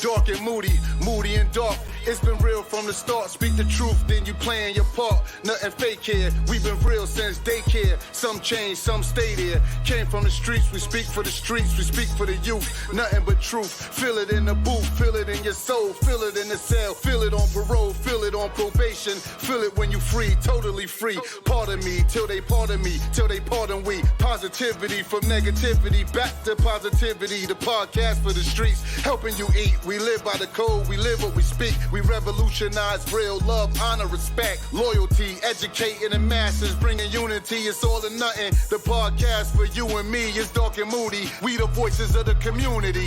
Dark and moody, moody and dark. It's been real from the start. Speak the truth, then you playing your part. Nothing fake here. We've been real since daycare. Some change, some stay there. Came from the streets, we speak for the streets, we speak for the youth. Nothing but truth. Feel it in the booth, feel it in your soul, feel it in the cell, feel it on parole, feel it on probation, feel it when you free, totally free. Pardon me, till they pardon me, till they pardon we. Positivity from negativity, back to positivity. The podcast for the streets, helping you eat. We live by the code, we live what we speak. We revolutionize real love, honor, respect, loyalty, educating the masses, bringing unity. It's all or nothing. The podcast for you and me is Dark and Moody. We the voices of the community.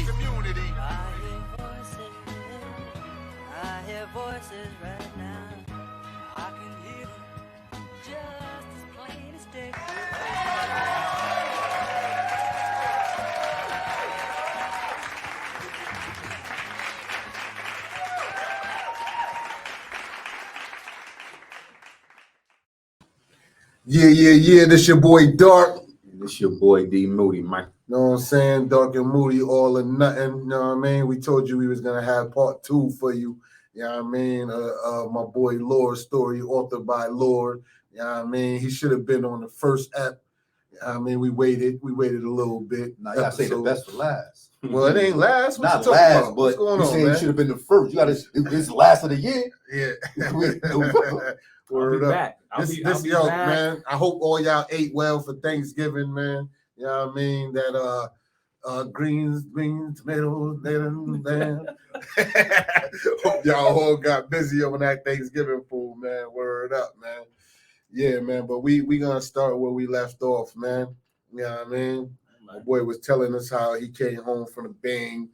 I hear voices right now. I can hear them just as plain as day. Yeah. This your boy Dark. This your boy D Moody, Mike. You know what I'm saying? Dark and Moody, all or nothing. You know what I mean? We told you we was gonna have part 2 for you. You know what I mean? My boy Lord's story, authored by Lord. You know what I mean? He should have been on the first ep. You know what I mean? We waited a little bit. Now y'all say the best for last. Well, it ain't last. What Not you last, about? but What's going you on, saying man? it should have been the first. You got it's the last of the year. Yeah. Word up. Back. I'll be yo, back. man. I hope all y'all ate well for Thanksgiving, man. You know what I mean? That greens, tomatoes, man. Hope y'all all got busy over that Thanksgiving food, man. Word up, man. Yeah, man. But we gonna start where we left off, man. You know what I mean? My boy was telling us how he came home from the bang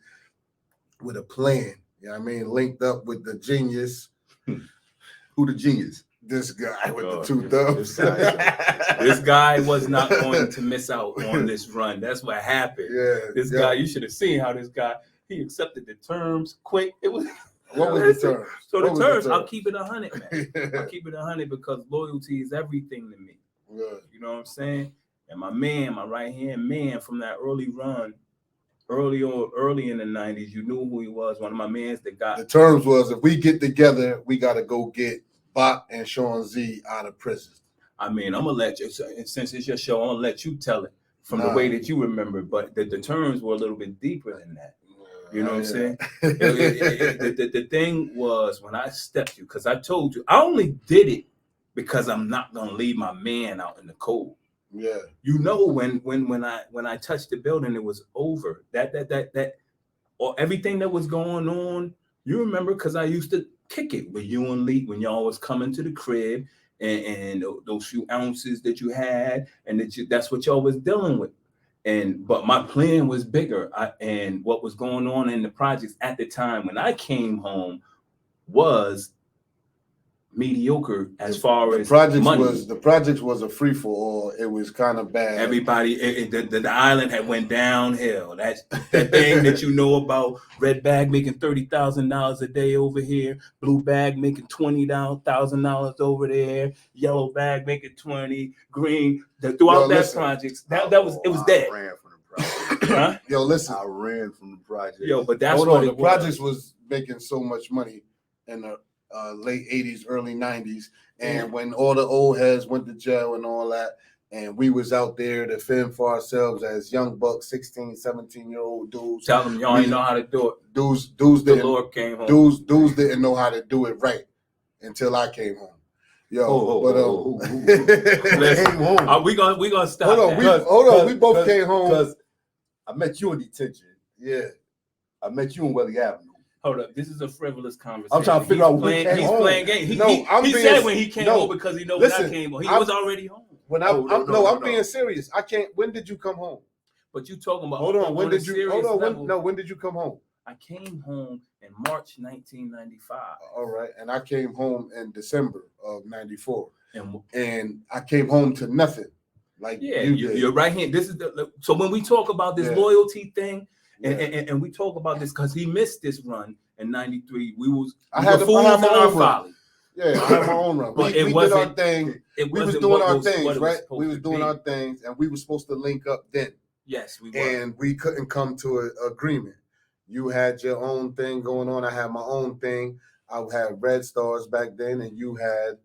with a plan. You know what I mean? Linked up with the genius. Who the genius? This guy with the 2 thumbs. This guy was not going to miss out on this run. That's what happened. Yeah. This guy, you should have seen how this guy, he accepted the terms quick. It was What was the terms? So What was the terms, the I'll keep it 100, man. I'll keep it 100 because loyalty is everything to me. Good. You know what I'm saying? And my man, my right-hand man from that early run, early in the 90s, you knew who he was. One of my mans that got The terms was, if we get together, we got to go get Bach and Sean Z out of prison. I mean, I'm gonna let you, since it's your show, I'm gonna let you tell it from the way that you remember. But the terms were a little bit deeper than that. You know what I'm saying? The thing was when I stepped you, because I told you I only did it because I'm not gonna leave my man out in the cold. Yeah. You know, when I touched the building, it was over. That or everything that was going on. You remember, because I used to kick it with you and Lee when y'all was coming to the crib and those few ounces that you had, and that's what y'all was dealing with. But my plan was bigger. And what was going on in the projects at the time when I came home was mediocre as far as money. The projects was a free for all. It was kind of bad. Everybody, the island had went downhill. That's that thing that you know about. Red bag making $30,000 a day over here. Blue bag making $20,000 over there. Yellow bag making 20. Green. Throughout that projects, it was dead. I ran from the project. Huh? Yo, listen. I ran from the project. Yo, but that's Hold what on. it The was. projects was making so much money in the late 80s, early 90s. And when all the old heads went to jail and all that, and we was out there to fend for ourselves as young bucks, 16, 17-year-old dudes. Tell them y'all ain't know how to do it. Dudes The didn't, Lord came home. dudes didn't know how to do it right until I came home. Yo, Listen, we gonna stop. Hold on. We both came home because I met you in detention. Yeah. I met you in Welly Avenue. Hold up, this is a frivolous conversation. I'm trying to figure out when he came He's home. playing games. He said when he came home because he knows when I came home. He was already home. When I'm being serious. I can't. When did you come home? But you talking about hold on. When did you? Hold on. Level, when did you come home? I came home in March 1995. All right, and I came home in December of '94, and I came home to nothing. Like you're right here. This is so when we talk about this loyalty thing. And we talk about this because he missed this run in '93. I had my own run. Yeah, I had my own run. But we did our thing. We was doing our things, right? We was doing our things, and we were supposed to link up then. Yes, we were. And we couldn't come to an agreement. You had your own thing going on. I had my own thing. I had Red Stars back then, and you had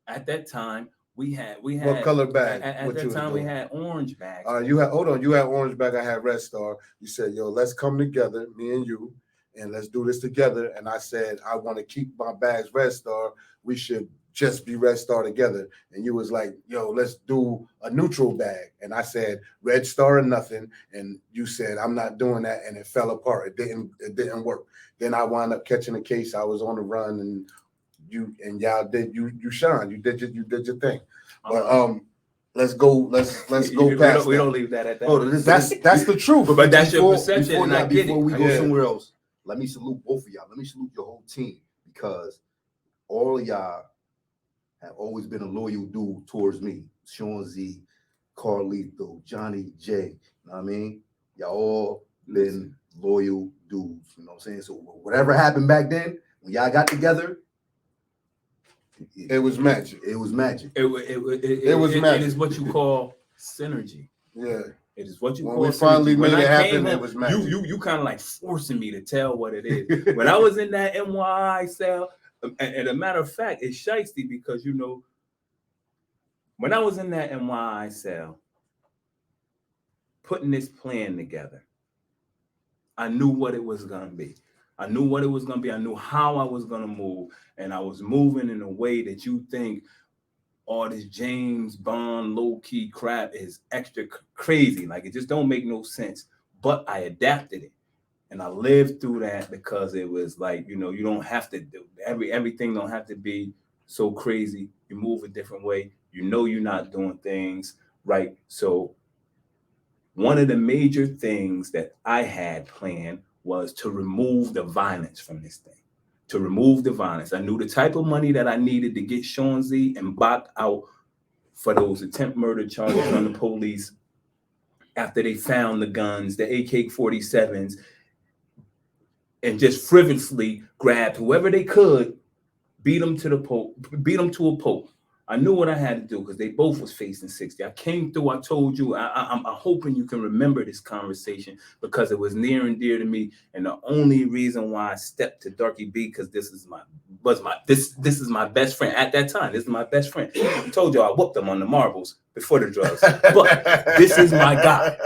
At that time, we had what color bag? At What you that was time, we doing? had orange bags. You had hold on. You had Orange Bag. I had Red Star. You said, "Yo, let's come together, me and you, and let's do this together." And I said, "I want to keep my bags Red Star. We should just be Red Star together." And you was like, "Yo, let's do a neutral bag." And I said, "Red Star or nothing." And you said, "I'm not doing that," and it fell apart. It didn't work. Then I wound up catching a case. I was on the run, and y'all did you shine. You did your thing. But let's go past. We don't leave that at that. Oh, That's the truth. But that's your perception, and I get Before it. we go Yeah. somewhere else, let me salute both of y'all. Let me salute your whole team, because all of y'all have always been a loyal dude towards me. Sean Z, Carlito, Johnny J. You know what I mean? Y'all all been loyal dudes. You know what I'm saying? So whatever happened back then, when y'all got together, It was magic. it was magic. It was It magic. is what you call synergy. Yeah. It is what you When call we finally synergy. When made it I happen, came it home, was magic. You kind of like forcing me to tell what it is. When I was in that NYI cell, and a matter of fact, it's shiesty because when I was in that NYI cell, putting this plan together, I knew what it was gonna be. I knew what it was gonna be. I knew how I was gonna move, and I was moving in a way that you think all this James Bond low-key crap is extra crazy. Like, it just don't make no sense. But I adapted it, and I lived through that because it was like, you don't have to do everything. Don't have to be so crazy. You move a different way. You're not doing things right. So one of the major things that I had planned was to remove the violence from this thing. To remove the violence. I knew the type of money that I needed to get Sean Z and Bach out for those attempt murder charges on the police after they found the guns, the AK-47s, and just frivolously grabbed whoever they could, beat them to a pulp. I knew what I had to do because they both was facing 60. I came through. I told you. I'm hoping you can remember this conversation because it was near and dear to me. And the only reason why I stepped to Darky B because this is my best friend at that time. This is my best friend. I told you I whooped him on the marbles before the drugs, but this is my guy,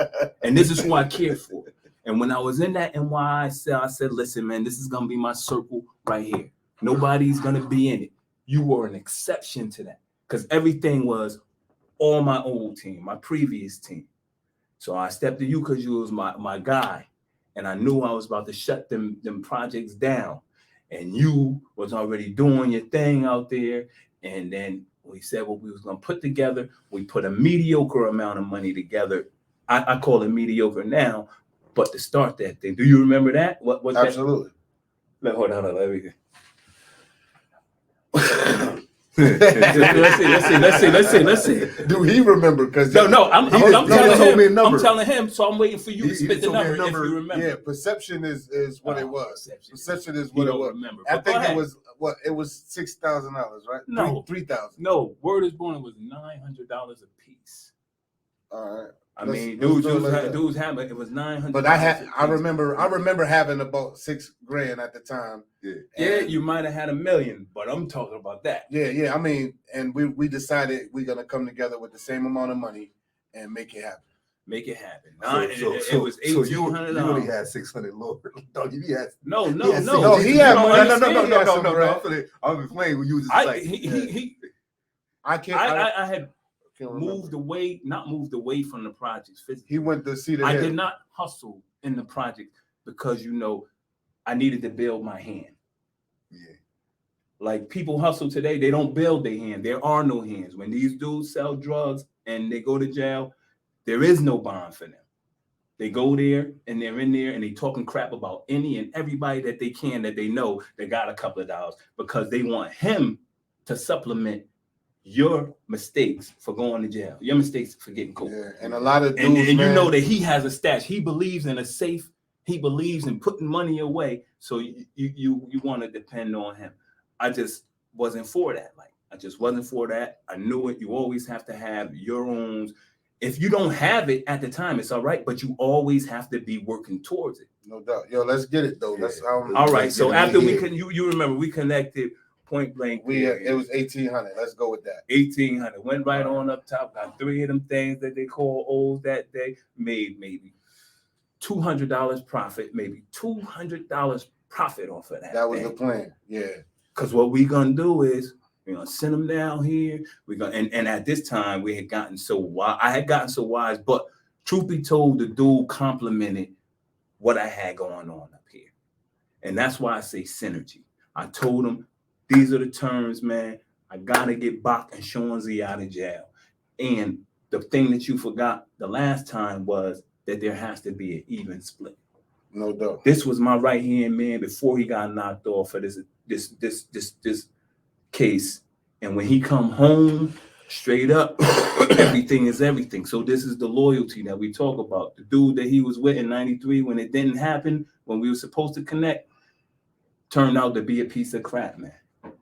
and this is who I care for. And when I was in that NYI cell, I said, "Listen, man, this is gonna be my circle right here. Nobody's gonna be in it. You were an exception to that." Because everything was all my old team, my previous team. So I stepped to you because you was my guy. And I knew I was about to shut them projects down. And you was already doing your thing out there. And then we said what we was going to put together. We put a mediocre amount of money together. I call it mediocre now. But to start that thing, do you remember that? What Absolutely. Hold on. Let me Let's see. Do he remember? Because I'm telling him. So I'm waiting for you to He spit the told me a number if you remember. Yeah, perception is what it was. Perception is what You it don't was. remember. I But go think it ahead. was $6,000, right? No. 3,000. No, Word is Born was $900 a piece. All right. I Let's mean, do it dudes like that. had it was $900. But I remember having about $6,000 at the time. Yeah, you might have had $1 million, but I'm talking about that. Yeah. I mean, and we decided we're gonna come together with the same amount of money and make it happen. Make it happen. So It was $1,800. you only had 600, Lord. Dog, he had No. he had money. No. I'm playing when you was just I I had can't not moved away from the projects physically. He went to see the I hill. did not hustle in the project because I needed to build my hand. Yeah. Like people hustle today, they don't build their hand. There are no hands. When these dudes sell drugs and they go to jail, there is no bond for them. They go there and they're in there and they talking crap about any and everybody that they can that they know that got a couple of dollars because they want him to supplement your mistakes for going to jail, your mistakes for getting caught. Yeah, and a lot of dudes, and man, you know that he has a stash. He believes in a safe. He believes in putting money away. So you want to depend on him. I just wasn't for that. I just wasn't for that. I knew it. You always have to have your own. If you don't have it at the time, it's all right. But you always have to be working towards it. No doubt. Yo, let's get it though. Let's All right. So Get it after we here. can, you remember we connected point blank. it was 1800. Let's go with that. 1800. Went right on up top. Got 3 of them things that they call old that day. Made maybe $200 profit. Maybe $200 profit off of that. That was thing. the plan. Yeah. Because what we gonna do is we're gonna send them down here. We're gonna and at this time we had gotten so wise. I had gotten so wise, but truth be told, the dude complimented what I had going on up here. And that's why I say synergy. I told him, these are the terms, man. I gotta get Bach and Sean Z out of jail. And the thing that you forgot the last time was that there has to be an even split. No doubt. This was my right hand man before he got knocked off for this case. And when he come home, straight up, everything is everything. So this is the loyalty that we talk about. The dude that he was with in 93 when it didn't happen, when we were supposed to connect, turned out to be a piece of crap, man.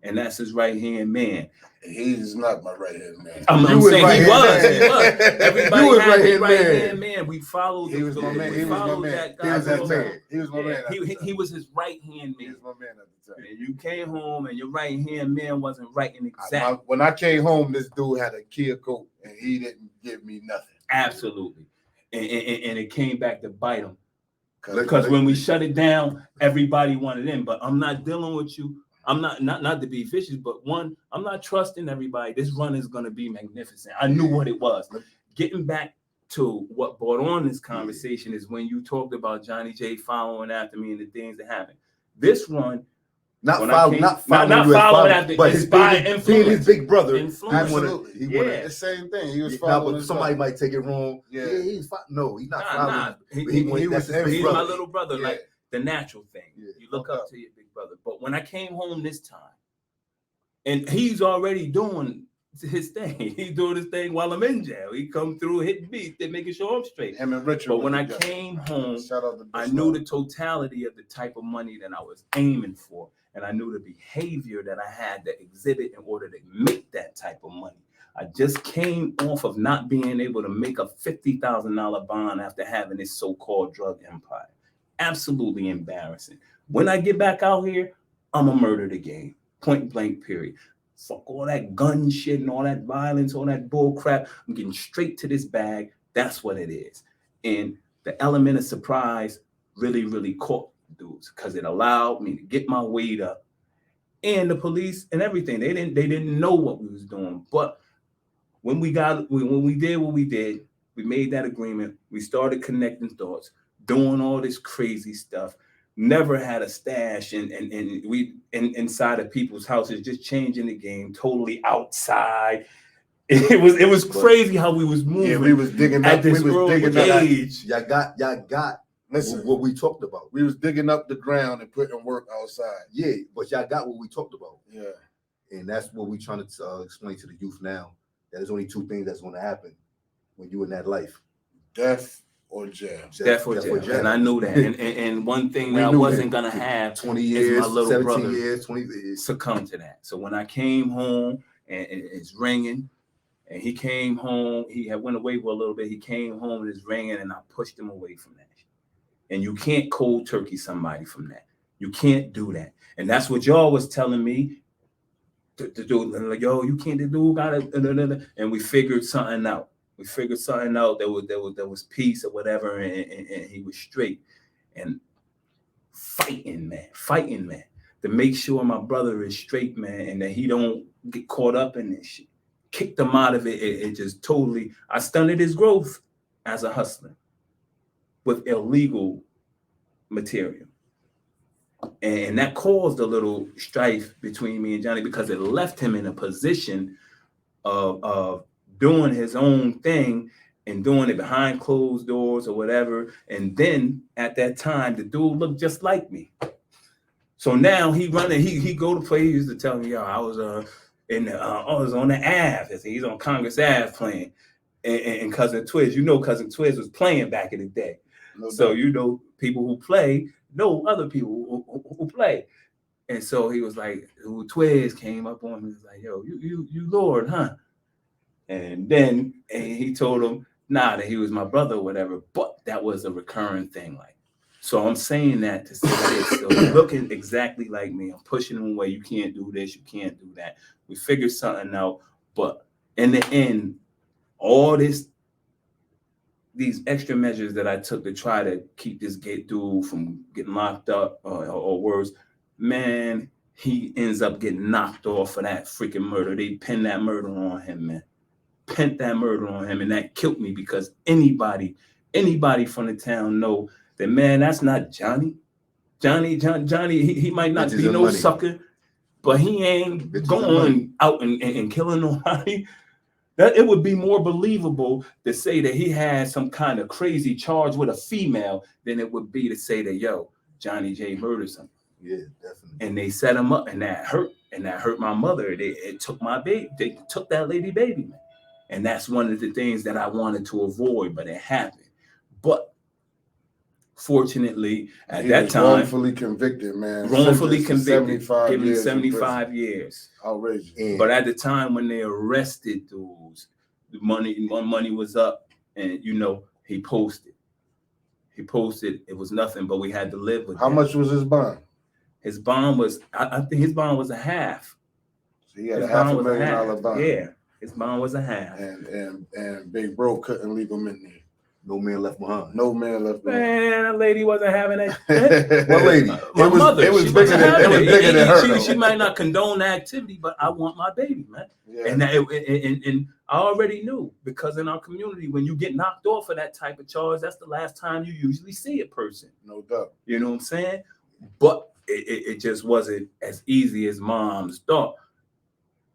And that's his right hand man. He's not my right hand man. I'm saying he was. Everybody was had his right-hand right man. hand man. We followed. He was my man. We followed that guy. He was that man. He was my man. He was his right hand He man. was my man at the time. And you came home and your right hand man wasn't writing exactly. When I came home, this dude had a Kia coat and he didn't give me nothing. Absolutely. And it came back to bite him. Because when we shut it down, everybody wanted in. But I'm not dealing with you. I'm not to be vicious, but one, I'm not trusting everybody. This run is going to be magnificent. I knew what it was. Getting back to what brought on this conversation is when you talked about Johnny J following after me and the things that happened. This run, not following after, but his being his big brother. Absolutely. He wanted the same thing. He was now, following. but somebody might take it wrong. Yeah. He's no, he's not following. He was he's my little brother, Yeah. like the natural thing. Yeah. You look up to your big brother. But when I came home this time, and he's already doing his thing. He's doing his thing while I'm in jail. He come through, hit beats, they making sure I'm straight. Him and Richard. But when I came home, I knew the totality of the type of money that I was aiming for. And I knew the behavior that I had to exhibit in order to make that type of money. I just came off of not being able to make a $50,000 bond after having this so-called drug empire. Absolutely embarrassing. When I get back out here, I'm a murder the game. Point blank, period. Fuck all that gun shit and all that violence, all that bull crap. I'm getting straight to this bag. That's what it is. And the element of surprise really, really caught dudes because it allowed me to get my weight up. And the police and everything, they didn't know what we was doing. But when we did what we did, we made that agreement. We started connecting thoughts, doing all this crazy stuff. Never had a stash and we inside of people's houses, just changing the game, totally outside. It was crazy how we was moving. Yeah, we was digging at up. this We was digging age. Y'all got. Listen, what we talked about. We was digging up the ground and putting work outside. Yeah, but y'all got what we talked about. Yeah, and that's what we're trying to explain to the youth now. That there's only 2 things that's going to happen when you in that life: death or jail. Death or jail. And I knew that. And one thing that I wasn't gonna have 20 years, my little 17 brother years, 20 years. succumb to that. So when I came home and it's ringing, and he came home, he had went away for a little bit. He came home and it's ringing, and I pushed him away from that. And you can't cold turkey somebody from that. You can't do that. And that's what y'all was telling me to do. Like, yo, you can't do, gotta, and we figured something out. There was peace or whatever, and he was straight. And fighting, man, to make sure my brother is straight, man, and that he don't get caught up in this shit. Kicked him out of it. It just totally, I stunted his growth as a hustler with illegal material. And that caused a little strife between me and Johnny because it left him in a position of doing his own thing and doing it behind closed doors or whatever. And then at that time, the dude looked just like me. So now he go to play. He used to tell me, yo, I was on the Ave. He's on Congress Ave playing. And Cousin Twiz, Cousin Twiz was playing back in the day. So people who play know other people who play. And so he was like, Twiz came up on him. He was like, yo, you Lord, huh? And then he told him, nah, that he was my brother or whatever. But that was a recurring thing. Like, So I'm saying that to say this. So you're looking exactly like me. I'm pushing them away. You can't do this. You can't do that. We figured something out. But in the end, all these extra measures that I took to try to keep this gay dude from getting locked up or worse, man, he ends up getting knocked off for that freaking murder. They pinned that murder on him, man. Pinned that murder on him, and that killed me because anybody from the town know that, man, that's not Johnny. Johnny, he might not be no sucker, but he ain't going out and killing nobody. That it would be more believable to say that he had some kind of crazy charge with a female than it would be to say that, yo, Johnny J murdered something. Yeah, definitely. And they set him up, and that hurt my mother. It took my baby. They took that lady baby, man. And that's one of the things that I wanted to avoid, but it happened. But fortunately, at that time, wrongfully convicted, man. Wrongfully convicted, 75 years. Outrageous. Yeah. But at the time when they arrested dudes, the money was up, and he posted. It was nothing, but we had to live with it. How much was his bond? His bond was, I think his bond was a half. So he had a $500,000 bond. Yeah, his bond was a half. And Big Bro couldn't leave him in there. No man left behind. No man left behind. Man, that lady wasn't having that. What lady? My mother. It was She bigger than her. She might not condone the activity, but I want my baby, man. Yeah. And I already knew, because in our community, when you get knocked off of that type of charge, that's the last time you usually see a person. No doubt. You know what I'm saying? But it just wasn't as easy as moms thought.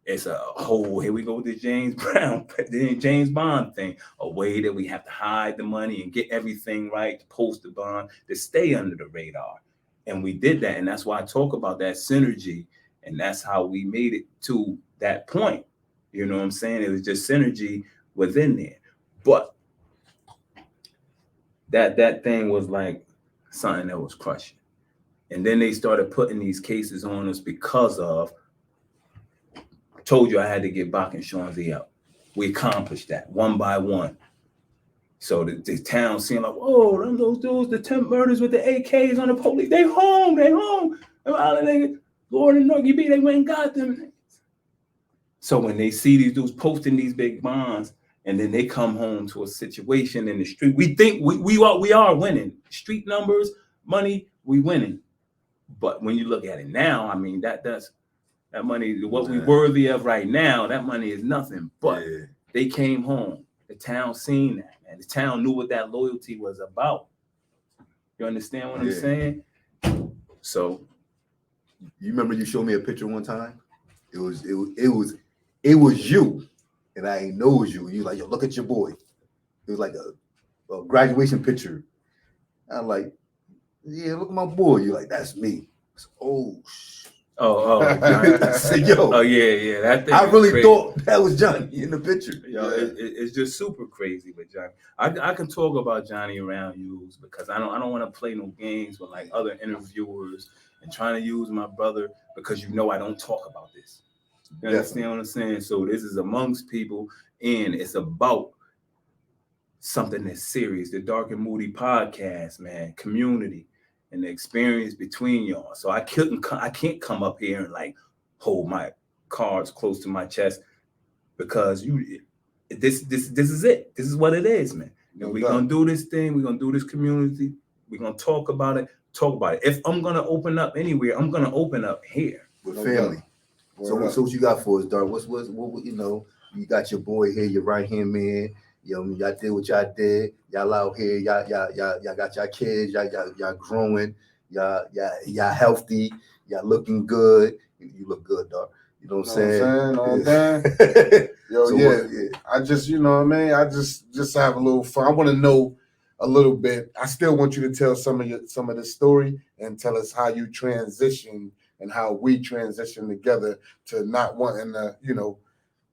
It's a whole, here we go with the James Bond thing, a way that we have to hide the money and get everything right, to post the bond, to stay under the radar. And we did that. And that's why I talk about that synergy. And that's how we made it to that point. You know what I'm saying? It was just synergy within there. But that thing was like something that was crushing. And then they started putting these cases on us because of, told you I had to get Bach and Shawnzy out. We accomplished that one by one. So the town seemed like, oh, those dudes, the 10 murders with the AKs on the police, they home. Lord and Norgie B, they went and got them. So when they see these dudes posting these big bonds, and then they come home to a situation in the street, we think we are winning. Street numbers, money, we winning. But when you look at it now, I mean, that money, what we worthy of right now, that money is nothing. But they came home. The town seen that, man. The town knew what that loyalty was about. You understand what I'm saying? So, you remember you showed me a picture one time? It was you, and I ain't know it was you. You like, yo, look at your boy. It was like a graduation picture. I'm like, yeah, look at my boy. You're like, that's me. Oh, yo. Oh yeah. That thing I really crazy. thought that was Johnny in the picture. Yo, it's just super crazy with Johnny. I can talk about Johnny around you because I don't want to play no games with like other interviewers and trying to use my brother, because I don't talk about this. You understand what I'm saying? So this is amongst people, and it's about something that's serious. The Dark and Moody podcast, man, community, and the experience between y'all. So I can't come up here and like hold my cards close to my chest, because this is it. This is what it is, man. And we're gonna do this thing. We're gonna do this community. We're gonna talk about it. If I'm gonna open up anywhere, I'm gonna open up here with family. So what you got for us, Dark? What you got your boy here, your right hand man. Y'all did what y'all did. Y'all out here. Y'all got y'all kids. Y'all growing. Y'all healthy. Y'all looking good. You look good, Dark. You know what I'm saying? Yo, I just, you know what I mean? I just have a little fun. I want to know a little bit. I still want you to tell some of the story and tell us how you transition and how we transition together to not wanting to,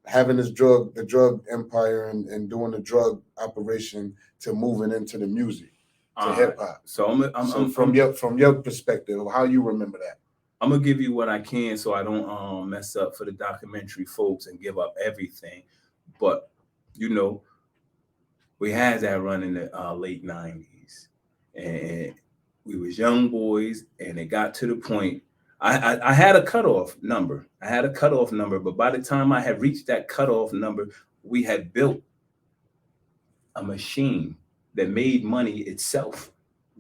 having the drug empire and doing the drug operation to moving into the music, to hip hop. So I'm from your perspective, how you remember that? I'm gonna give you what I can, so I don't mess up for the documentary folks and give up everything. But we had that run in the late '90s, and we was young boys, and it got to the point. I had a cutoff number. But by the time I had reached that cutoff number, we had built a machine that made money itself.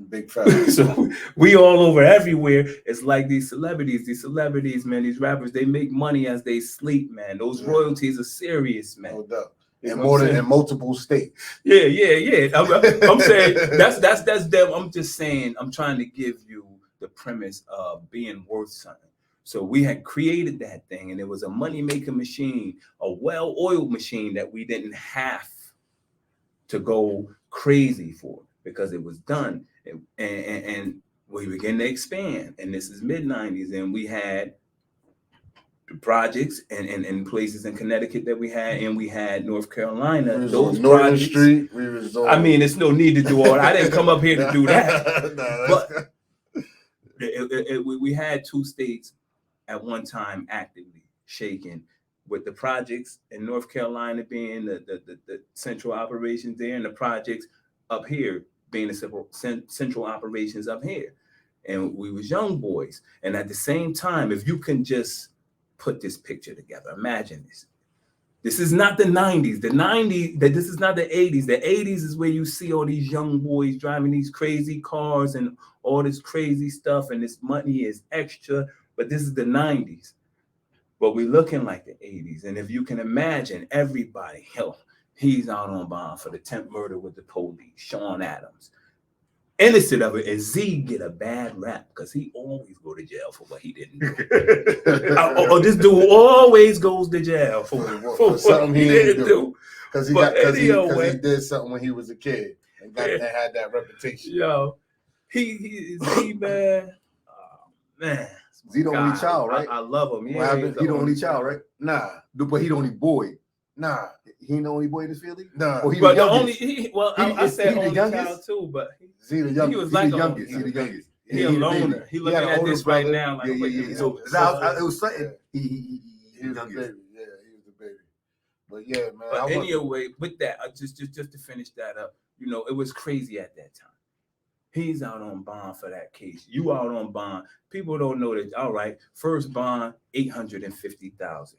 Big fact. So we all over everywhere. It's like these celebrities, man, these rappers, they make money as they sleep, man. Those royalties are serious, man. No doubt. You And know more what I'm than saying? in multiple states. Yeah. I'm saying that's them. I'm just saying, I'm trying to give you the premise of being worth something. So we had created that thing, and it was a money-making machine, a well-oiled machine that we didn't have to go crazy for because it was done. And we began to expand. And this is mid-90s, and we had projects and places in Connecticut that we had, and we had North Carolina. We was Those on Northern projects, Street. We was on, I mean, it's no need to do all. I didn't come up here to do that. No, But we had 2 states at one time actively shaking, with the projects in North Carolina being the central operations there, and the projects up here being the central operations up here. And we was young boys. And at the same time, if you can just put this picture together, imagine this. This is not the 90s. The 90s, this is not the 80s. The 80s is where you see all these young boys driving these crazy cars and all this crazy stuff, and this money is extra. But this is the 90s. But we're looking like the 80s. And if you can imagine, everybody, hell, he's out on bond for the 10th murder with the police, Sean Adams. Innocent of it, and Z get a bad rap because he always go to jail for what he didn't do. Or this dude always goes to jail for something he didn't do. Because he did something when he was a kid and had that reputation. Yo, he man, man. Z the only child, right? I love him. Yeah, he the only child, right? Nah, but he the only boy. nah, He ain't the only boy in this family. nah. Or he But the the youngest? I said he the only youngest? child too, but Z the youngest. he was He like the a youngest. homie. He the youngest. He a the loner. baby. He He looking had an at older this right brother. now. Like, Yeah. So it was something. He was the the youngest. baby. Yeah, he was the baby. But yeah, man. But anyway, with that, just to finish that up, you know, it was crazy at that time. He's out on bond for that case. You out on bond. People don't know that. All right, first bond, $850,000.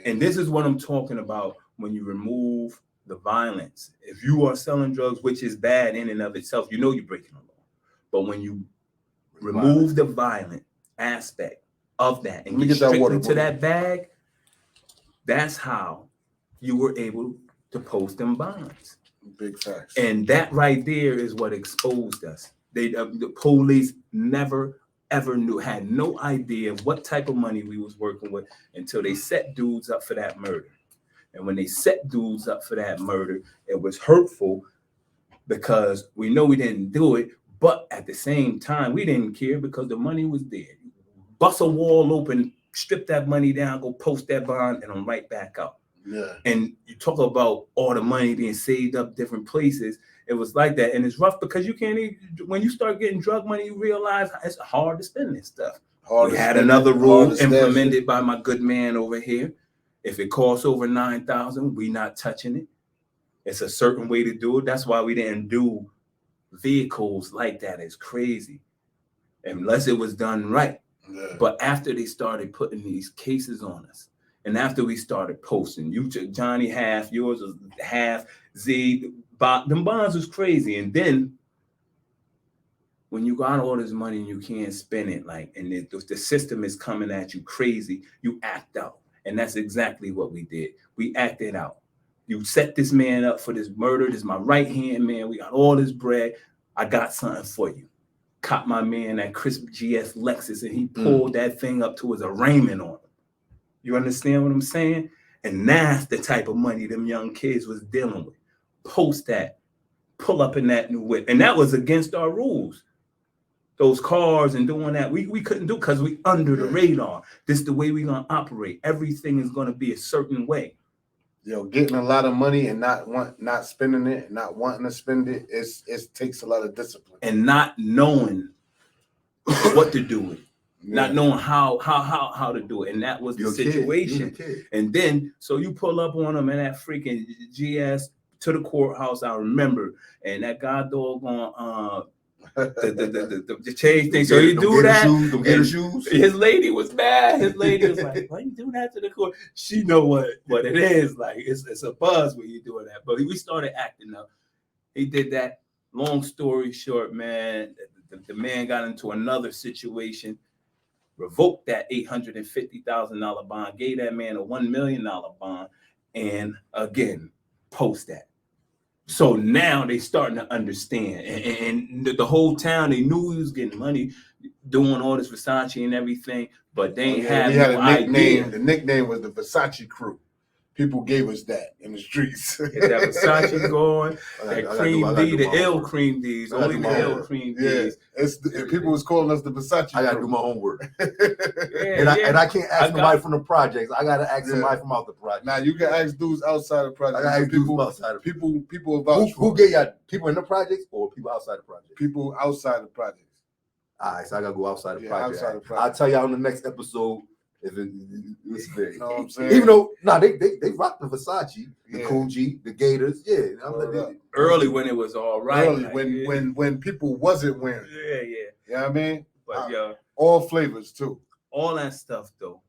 And this is what I'm talking about when you remove the violence. If you are selling drugs, which is bad in and of itself, you know you're breaking the law. But when you remove the violent aspect of that and get strictly to that bag, that's how you were able to post them bonds. Big facts. And that right there is what exposed us. The police never ever had no idea what type of money we was working with until they set dudes up for that murder. And when they set dudes up for that murder, it was hurtful because we know we didn't do it, but at the same time, we didn't care because the money was there. Bust a wall open, strip that money down, go post that bond, and I'm right back out. Yeah. And you talk about all the money being saved up different places. It was like that. And it's rough because you can't even, when you start getting drug money, you realize it's hard to spend this stuff. We had another rule implemented by my good man over here. If it costs over $9,000, we not touching it. It's a certain way to do it. That's why we didn't do vehicles like that. It's crazy. Unless it was done right. Yeah. But after they started putting these cases on us, and after we started posting, you took Johnny half, yours was half, Z, them bonds was crazy. And then when you got all this money and you can't spend it, like, and the system is coming at you crazy, you act out. And that's exactly what we did. We acted out. You set this man up for this murder. This is my right-hand man. We got all this bread. I got something for you. Caught my man that crisp GS Lexus, and he pulled that thing up to his arraignment on him. You understand what I'm saying? And that's the type of money them young kids was dealing with. Post that, pull up in that new whip. And that was against our rules. Those cars and doing that, we couldn't do because we under the radar. This is the way we're going to operate. Everything is going to be a certain way. Yo, getting a lot of money and not spending it, not wanting to spend it, it takes a lot of discipline. And not knowing what to do with it. Yeah. Not knowing how to do it. And that was the situation. And then, so you pull up on them and that freaking GS to the courthouse, I remember. And that god doggone the change thing. So he do that. Them gator shoes. His lady was mad. His lady was like, "Why you do that to the court?" She know what it is. Like it's a buzz when you doing that. But we started acting up. He did that. Long story short, man, the man got into another situation. Revoked that $850,000 bond. Gave that man a $1 million bond, and again, post that. So now they starting to understand, and the whole town, they knew he was getting money, doing all this Versace and everything, but they ain't had no idea. The nickname was the Versace Crew. People gave us that in the streets. Is that Versace going? That Cream D, the L Cream D's, only the L Cream D's. People was calling us the Versace Crew. I gotta do my homework. And I can't ask somebody from the projects. I gotta ask somebody from out the project. Now you can ask dudes outside the project. I gotta ask people outside. People about who gave y'all people in the projects or people outside the project? People outside the projects. All right, so I gotta go outside the project. Outside the project. I'll tell y'all in the next episode if it's big. You know what I'm saying? Even though they rock the Versace, the Coogee, the Gators, Early when it was all right. Early when people wasn't wearing. Yeah. You know what I mean? But all flavors too. All that stuff though.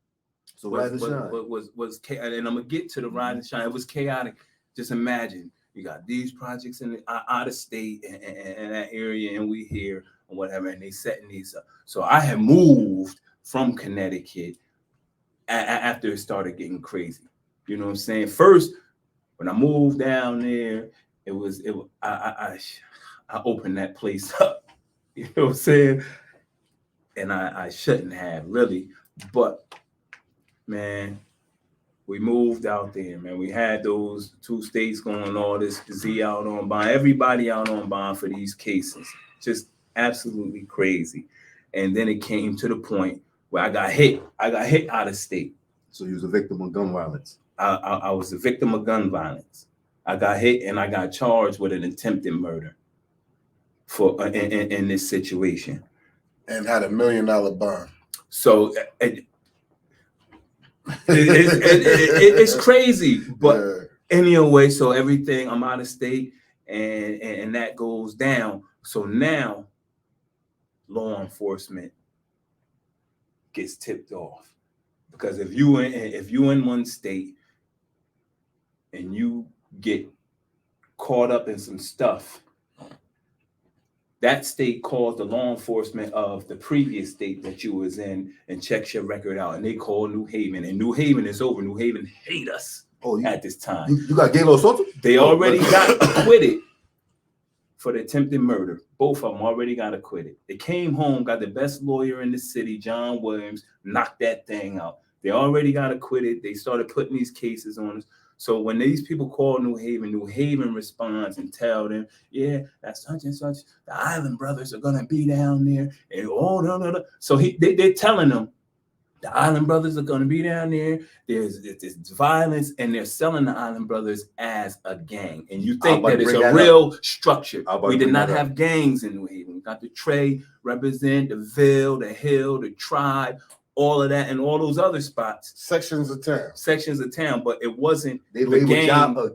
So Rise and Shine was and I'm gonna get to the Rise and Shine. It was chaotic. Just imagine you got these projects in out of state and that area, and we here or whatever, and they setting these up. So I had moved from Connecticut after it started getting crazy. You know what I'm saying? First, when I moved down there, I opened that place up. You know what I'm saying? And I shouldn't have really, but man, we moved out there, man. We had those 2 states going, all this Z out on bond, everybody out on bond for these cases. Just absolutely crazy. And then it came to the point where I got hit out of state. So you was a victim of gun violence. I was a victim of gun violence. I got hit and I got charged with an attempted murder for in this situation. And had $1 million bond. So it's crazy, but anyway, so everything, I'm out of state and that goes down. So now law enforcement gets tipped off, because if you in one state and you get caught up in some stuff, that state calls the law enforcement of the previous state that you was in and checks your record out, and they call New Haven, and New Haven is over. New Haven hate us at this time. You got Gaylord Salters? They already got acquitted for the attempted murder. Both of them already got acquitted. They came home, got the best lawyer in the city, John Williams, knocked that thing out. They already got acquitted. They started putting these cases on us. So when these people call New Haven responds and tell them, yeah, that's such and such. The Island Brothers are gonna be down there, and no. So they're telling them the Island Brothers are gonna be down there. There's violence, and they're selling the Island Brothers as a gang. And you think that it's a real structure. We did not have gangs in New Haven. We got the Trey represent, the Ville, the Hill, the Tribe, all of that, and all those other spots. Sections of town, but it wasn't the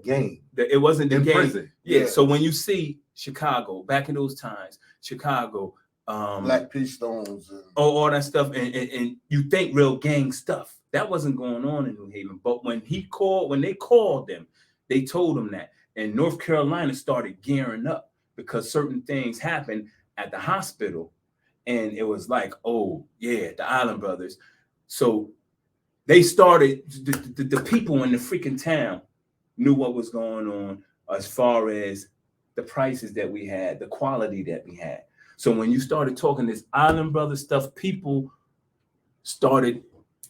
gang. It wasn't the in gang. Prison. Yeah. So when you see Chicago back in those times, Black Peace Stones, all that stuff, and you think real gang stuff. That wasn't going on in New Haven. But when they called them, they told them that. And North Carolina started gearing up because certain things happened at the hospital. And it was like, oh, yeah, the Island Brothers. So they started, the people in the freaking town knew what was going on as far as the prices that we had, the quality that we had. So when you started talking this Island Brothers stuff, people started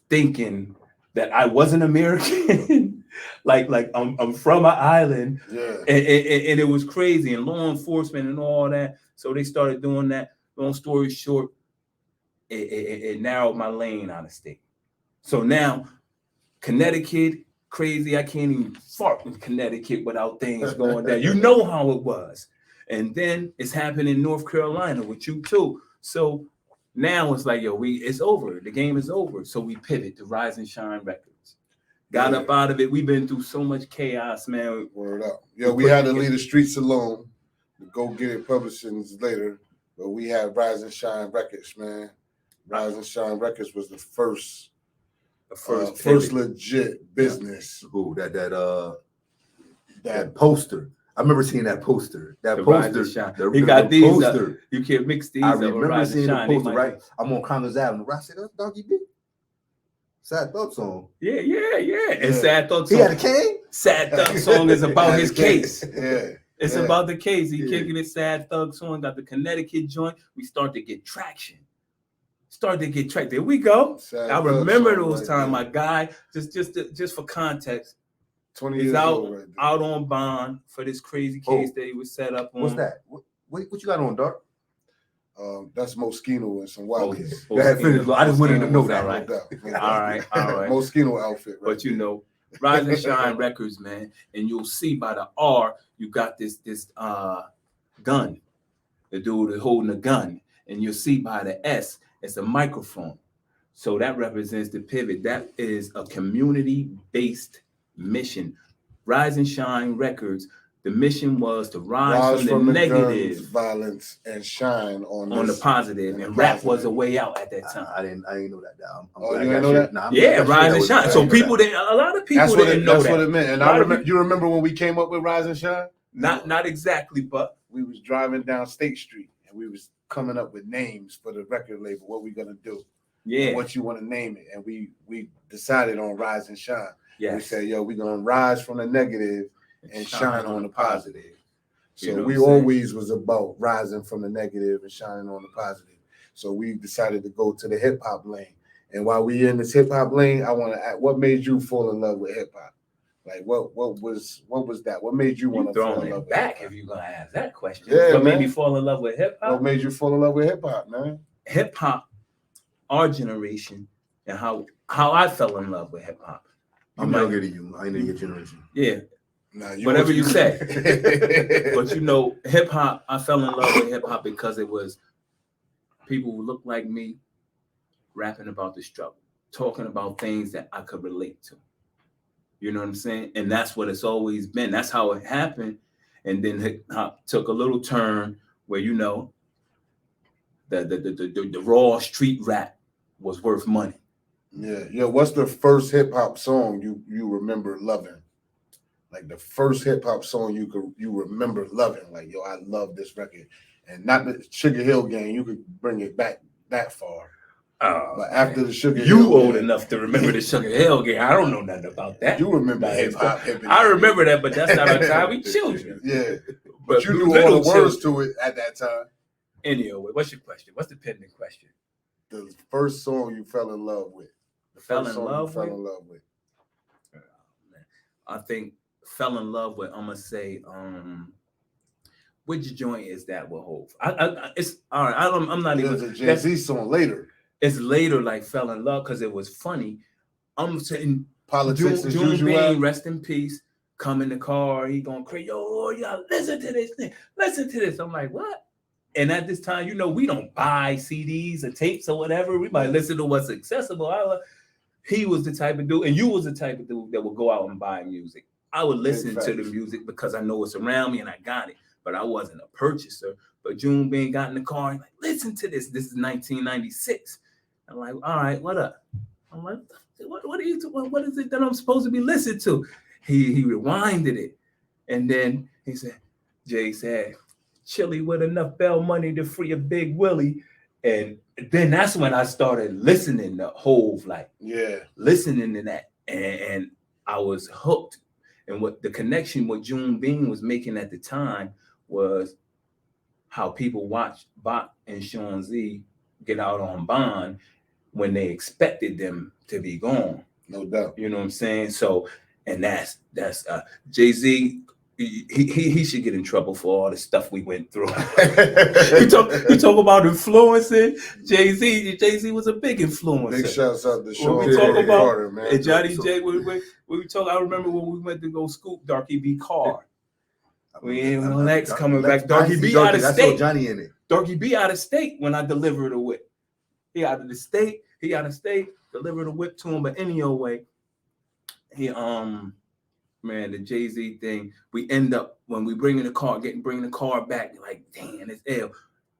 thinking that I wasn't American. like I'm from an island. Yeah. And it was crazy, and law enforcement and all that. So they started doing that. Long story short, it narrowed my lane out of state. So now, Connecticut, crazy. I can't even fart in Connecticut without things going down. You know how it was. And then it's happening in North Carolina with you too. So now it's like, it's over. The game is over. So we pivot to Rise and Shine Records. Got up out of it. We've been through so much chaos, man. Word up. We had to leave the streets alone. The Go Get It Publishings later But we had Rise and Shine Records, man. Rise and Shine Records was the first pivot. legit business. Ooh, that poster. I remember seeing that poster. That The Rise poster. and Shine. The, He the, got the these. poster. You can't mix these. I up with remember Rise and seeing the Shine. They poster, might- right? I'm on Congress Avenue. I said, that's Doggy B. Sad Thug song. Yeah. And Yeah. Sad Thug He song. had a cane? Sad Thug song is about his case. Yeah. It's Yeah. about the case. He Yeah. kicking it. Sad Thug song. Got the Connecticut joint. We start to get traction. There we go. Sad I Thug remember song those right times. there. My guy, just for context, 20 he's years out old right there. out on bond for this crazy case that he was set up on. What's that? What you got on, Dark? That's Moschino and some Wildcats. Go ahead, finish. I just wanted to know that. All right. No doubt. All right. Moschino outfit, right? But you know, Rise and Shine Records, man, and you'll see by the R, you got this gun, the dude is holding a gun, and you'll see by the S, it's a microphone. So that represents the pivot. That is a community-based mission. Rise and Shine Records. The mission was to rise from the negative, guns, violence, and shine on the positive, and rap was a way out at that time. I didn't know that. I'm Oh, glad you I didn't got know shit. that? Nah, I'm Yeah, glad Rise and that Shine. was- So I didn't know people that. didn't. A lot of people didn't know That's that. what it meant. And A lot I of remember. You remember when we came up with Rise and Shine? Not exactly, but We was driving down State Street and we was coming up with names for the record label. What we gonna do? yeah, And what you want to name it? And we decided on Rise and Shine. We yes. said, yo, we're gonna rise from the negative and shine on the positive. So You know we what I'm saying? always was about rising from the negative and shining on the positive. So we decided to go to the hip hop lane. And while we in this hip hop lane, I want to ask, what made you fall in love with hip hop? Like what was that? What made you want You to fall throwing in love it with back hip if you're gonna ask that question. Yeah, What made man. me fall in love with hip hop? What hop? made you fall in love with hip hop, man? Hip hop, our generation, and how I fell in love with hip hop. I'm younger than you. I ain't in your generation. Yeah, Nah, Whatever you say. say. but you know, hip hop. I fell in love with hip hop because it was people who looked like me, rapping about the struggle, talking about things that I could relate to. You know what I'm saying? And that's what it's always been. That's how it happened. And then hip hop took a little turn where, you know, the raw street rap was worth money. Yeah. What's the first hip hop song you remember loving? Like the first hip hop song you remember loving? Like, yo, I love this record, and not the Sugar Hill Gang. You could bring it back that far. But after the Sugar You Hill old Gang, enough to remember the Sugar Hill Gang. I don't know nothing about that. you remember Nah, hip hop. I remember that, but that's not our time. We children. Yeah, but you we knew little all the words children. to it at that time. Anyway, what's your question? What's the pending question? The first song you fell in love with. The Fell first in song love you fell with? in love with. I think fell in love with. I'm gonna say, which joint is that with Hov? It's all right. I'm not There's even. a Jay-Z song later. It's later, like fell in love because it was funny. I'm saying Politics as June usual. Bean, rest in peace. Come in the car, he going crazy. Yo, y'all listen to this thing. Listen to this. I'm like, what? And at this time, you know, we don't buy CDs or tapes or whatever. We might listen to what's accessible. He was the type of dude, and you was the type of dude that would go out and buy music. I would listen to the music because I know it's around me and I got it, but I wasn't a purchaser. But June Bean got in the car and like, listen to this. This is 1996. I'm like, all right, what up? I'm like, what are you doing? What is it that I'm supposed to be listening to? He rewinded it. And then he said, Jay said, Chili with enough bail money to free a Big Willie. And then that's when I started listening to Hov, like listening to that. And I was hooked. And what the connection what June Bean was making at the time was how people watched Bach and Sean Z get out on bond when they expected them to be gone. No doubt. You know what I'm saying? So, and that's Jay-Z. He should get in trouble for all the stuff we went through. you talk about influencing Jay-Z. Jay-Z was a big influencer. Big shouts out to Sean we talk about Carter, man. and Johnny J. When we talk, I remember when we went to go scoop Darky B car. We ain't no Lex coming back. Darky B out of state. Johnny in it. Darky B out of state when I delivered the whip. He out of the state. He out of state. Delivered the whip to him, but any old way, he man, the Jay-Z thing. We end up when we bringing the car back. Like, damn, it's ill.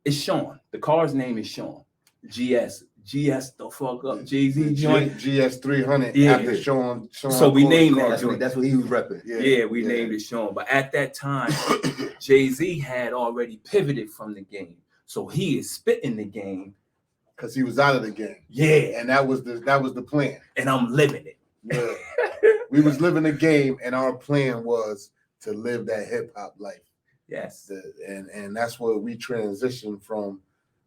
It's Sean. The car's name is Sean. GS the fuck up. Jay-Z joint. GS 300 Yeah. after Sean. So we named that That's joint. what he was repping. Yeah, we named it Sean. But at that time, Jay-Z had already pivoted from the game. So he is spitting the game. Because he was out of the game. Yeah. And that was the plan. And I'm living it. Yeah. We was living the game, and our plan was to live that hip hop life. Yes. And that's where we transitioned from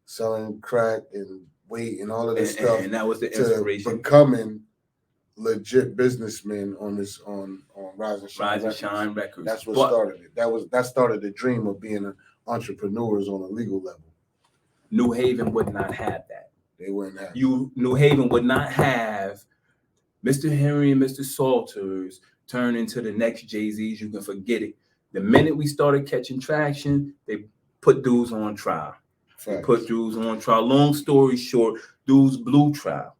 selling crack and weight and all of this stuff. And that was the to inspiration. becoming legit businessmen on Rise and Shine. Rise and Records. Shine Records. That's what started it. That started the dream of being entrepreneurs on a legal level. New Haven would not have that. They wouldn't have. New Haven would not have Mr. Henry and Mr. Salters turn into the next Jay-Z's. You can forget it. The minute we started catching traction, they put dudes on trial. They put dudes on trial. Long story short, dudes blew trial.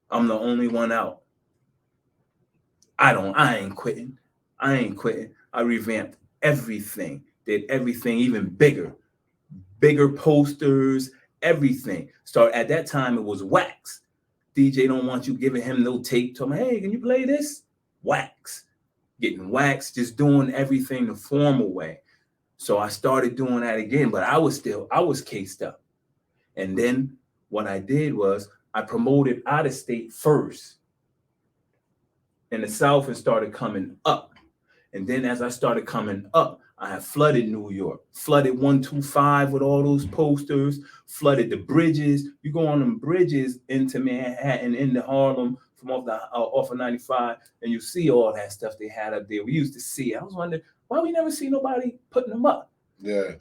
I'm the only one out. I ain't quitting. I revamped everything, did everything even bigger posters, everything. Start at that time, it was wax. DJ don't want you giving him no tape. Tell me, hey, can you play this? Wax. Getting wax, just doing everything the formal way. So I started doing that again, but I was cased up. And then what I did was I promoted out of state first in the South and started coming up. And then as I started coming up, I had flooded New York, flooded 125 with all those posters, flooded the bridges. You go on them bridges into Manhattan, into Harlem, from off of 95, and you see all that stuff they had up there. We used to see. I was wondering why we never see nobody putting them up. Yeah,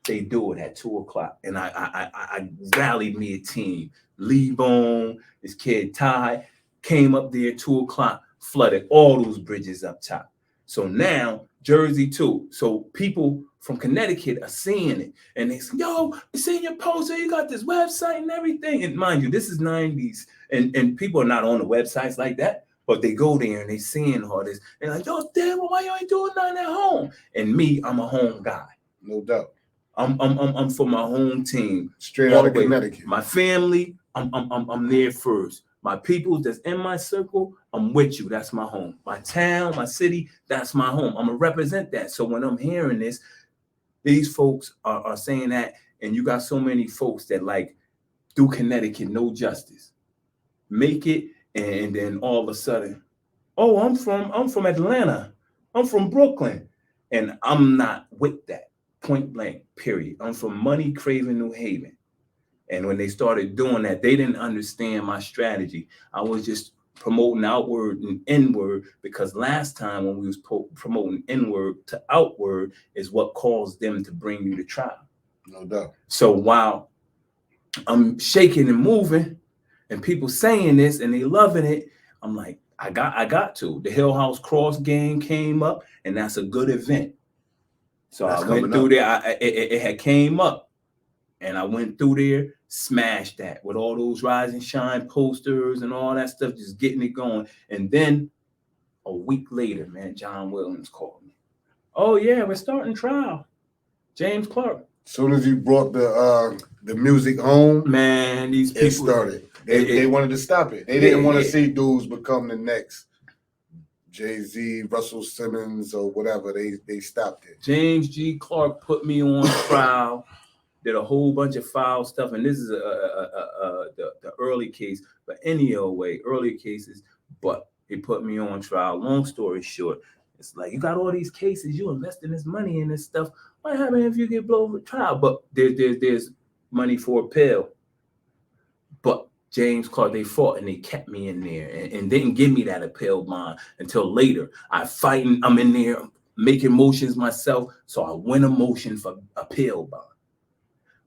they do it at 2:00, and I rallied me a team. Lee Bone, this kid Ty, came up there at 2:00, flooded all those bridges up top. So now Jersey too. So people from Connecticut are seeing it, and they say, "Yo, I seen your poster. You got this website and everything." And mind you, this is 90s, and people are not on the websites like that, but they go there and they seeing all this. They're like, "Yo, damn, why you ain't doing nothing at home?" And me, I'm a home guy. No doubt. I'm for my home team. Straight out of Connecticut. My family, I'm there first. My people that's in my circle, I'm with you. That's my home. My town, my city, that's my home. I'm gonna represent that. So when I'm hearing this, these folks are saying that, and you got so many folks that like do Connecticut no justice. Make it, and then all of a sudden, oh, I'm from Atlanta. I'm from Brooklyn. And I'm not with that. Point blank, period. I'm from money craving New Haven. And when they started doing that, they didn't understand my strategy. I was just promoting outward and inward, because last time when we was promoting inward to outward is what caused them to bring you to trial. No doubt. So while I'm shaking and moving and people saying this and they loving it, I'm like, I got to. The Hill House Cross game came up, and that's a good event. So I went through there. It had came up, and I went through there, smashed that with all those Rise and Shine posters and all that stuff, just getting it going. And then a week later, man, John Williams called me. Oh yeah, we're starting trial. James Clark. As soon as you brought the music home, man, these people, it started. They wanted to stop it. They didn't want to see dudes become the next Jay-Z, Russell Simmons, or whatever. They stopped it. James G. Clark put me on trial, did a whole bunch of foul stuff, and this is the early case, but any old way, early cases, but he put me on trial. Long story short, it's like, you got all these cases, you investing this money in this stuff. What happens if you get blown with trial? But there's money for appeal. But James Clark, they fought and they kept me in there and didn't give me that appeal bond until later. I'm in there making motions myself, so I win a motion for appeal bond.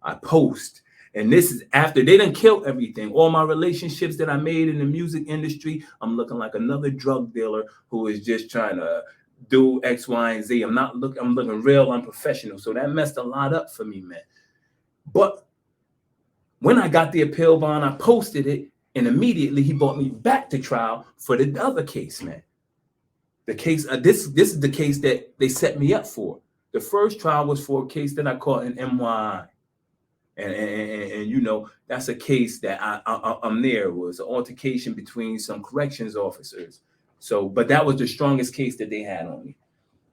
I post, and this is after they done killed everything. All my relationships that I made in the music industry, I'm looking like another drug dealer who is just trying to do X, Y, and Z. I'm looking real unprofessional. So that messed a lot up for me, man. But when I got the appeal bond, I posted it, and immediately he brought me back to trial for the other case, man. The case, this is the case that they set me up for. The first trial was for a case that I caught in NY. And you know, that's a case that I'm there. It was an altercation between some corrections officers. So, but that was the strongest case that they had on me.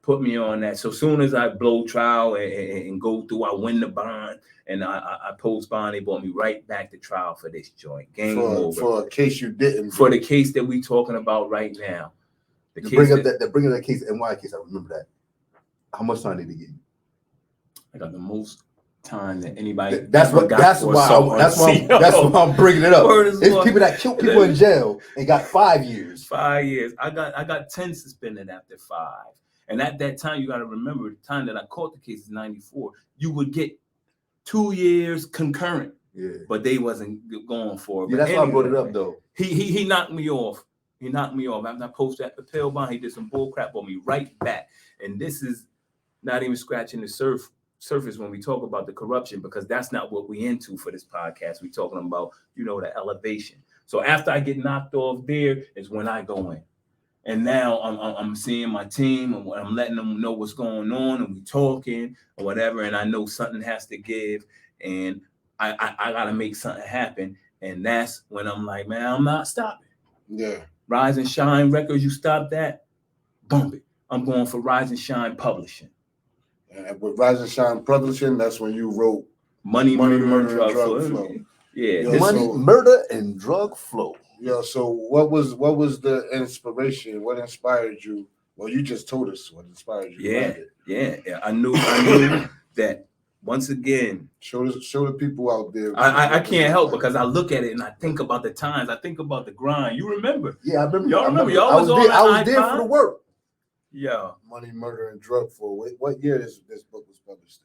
Put me on that. So soon as I blow trial and go through, I win the bond and I post bond. They brought me right back to trial for this joint. Game over. For a case you didn't. For the case that we talking about right now. The case bring up that case, NY case. I remember that. How much time did he give you? I got the most time that anybody. That's why I'm bringing it up. It's people that killed people in jail and got 5 years. 5 years. I got 10 suspended after 5. And at that time, you got to remember the time that I caught the case is 94. You would get 2 years concurrent. Yeah. But they wasn't going for it. Yeah, that's why I brought it up though. He knocked me off. He knocked me off. After I posted that appeal bond, he did some bull crap on me right back. And this is not even scratching the surface when we talk about the corruption, because that's not what we into for this podcast. We talking about, you know, the elevation. So after I get knocked off there is when I go in. And now I'm seeing my team and I'm letting them know what's going on and we talking or whatever. And I know something has to give and I got to make something happen. And that's when I'm like, man, I'm not stopping. Yeah. Rise and Shine Records, you stop that, bump it. I'm going for Rise and Shine Publishing. And with Rise and Shine Publishing, that's when you wrote Money, Murder, Drug Flow. Yeah. Yo, Money, Murder, and Drug Flow. Yeah. So what was the inspiration? What inspired you? Well, you just told us what inspired you. Yeah. I knew that once again. Show the people out there. I can't help because I look at it and I think about the times. I think about the grind. You remember? Yeah, I remember. Y'all remember? Y'all I was there for the work. Yeah. Money, Murder, and Drug Flow. What year this book was published?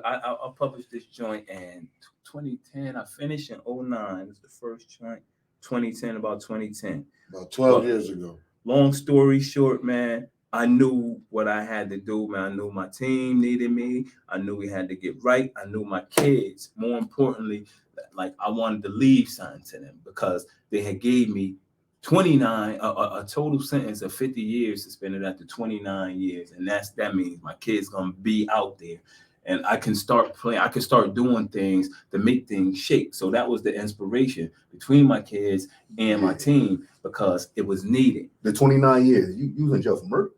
I published this joint in 2010. I finished in 2009. It's the first joint. 2010, about 2010. About 12 years ago. Long story short, man, I knew what I had to do, man. I knew my team needed me. I knew we had to get right. I knew my kids. More importantly, like I wanted to leave something to them because they had gave me 29, a total sentence of 50 years suspended after 29 years. And that means my kids gonna be out there. And I can start playing, I can start doing things to make things shake. So that was the inspiration between my kids and my team because it was needed. The 29 years, you was in jail for murder?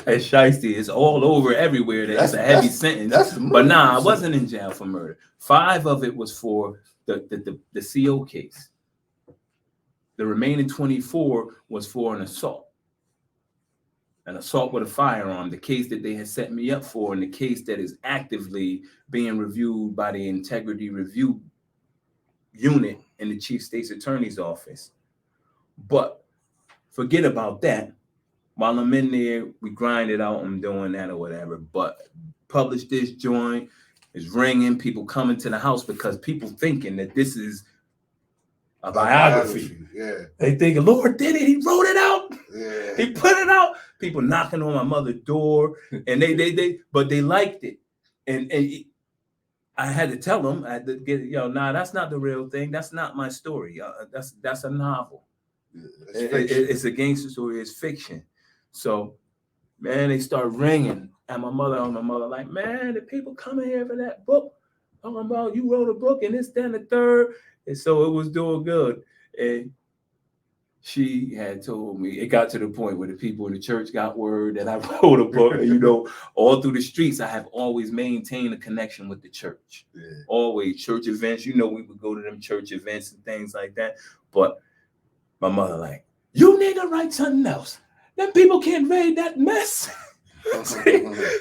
As shiesty, it's all over everywhere. That's a heavy sentence. But nah, I wasn't in jail for murder. 5 of it was for the CO case. The remaining 24 was for an assault with a firearm, the case that they had set me up for, and the case that is actively being reviewed by the Integrity Review Unit in the Chief State's Attorney's Office. But forget about that. While I'm in there, we grind it out. I'm doing that or whatever. But publish this joint is ringing. People coming to the house because people thinking that this is a biography. Yeah. They think, Lord did it. He wrote it out. Yeah. He put it out. People knocking on my mother's door, and but they liked it. And I had to tell them, I had to get, nah, that's not the real thing. That's not my story. That's a novel. Yeah, it's a gangster story. It's fiction. So, man, they start ringing at my mother. Like, man, the people coming here for that book. Talking about you wrote a book and this, that, and the third. And so it was doing good. And she had told me, it got to the point where the people in the church got word that I wrote a book. And, you know, all through the streets, I have always maintained a connection with the church. Yeah. Always church events. You know, we would go to them church events and things like that. But my mother like, you nigga write something else. Them people can't read that mess.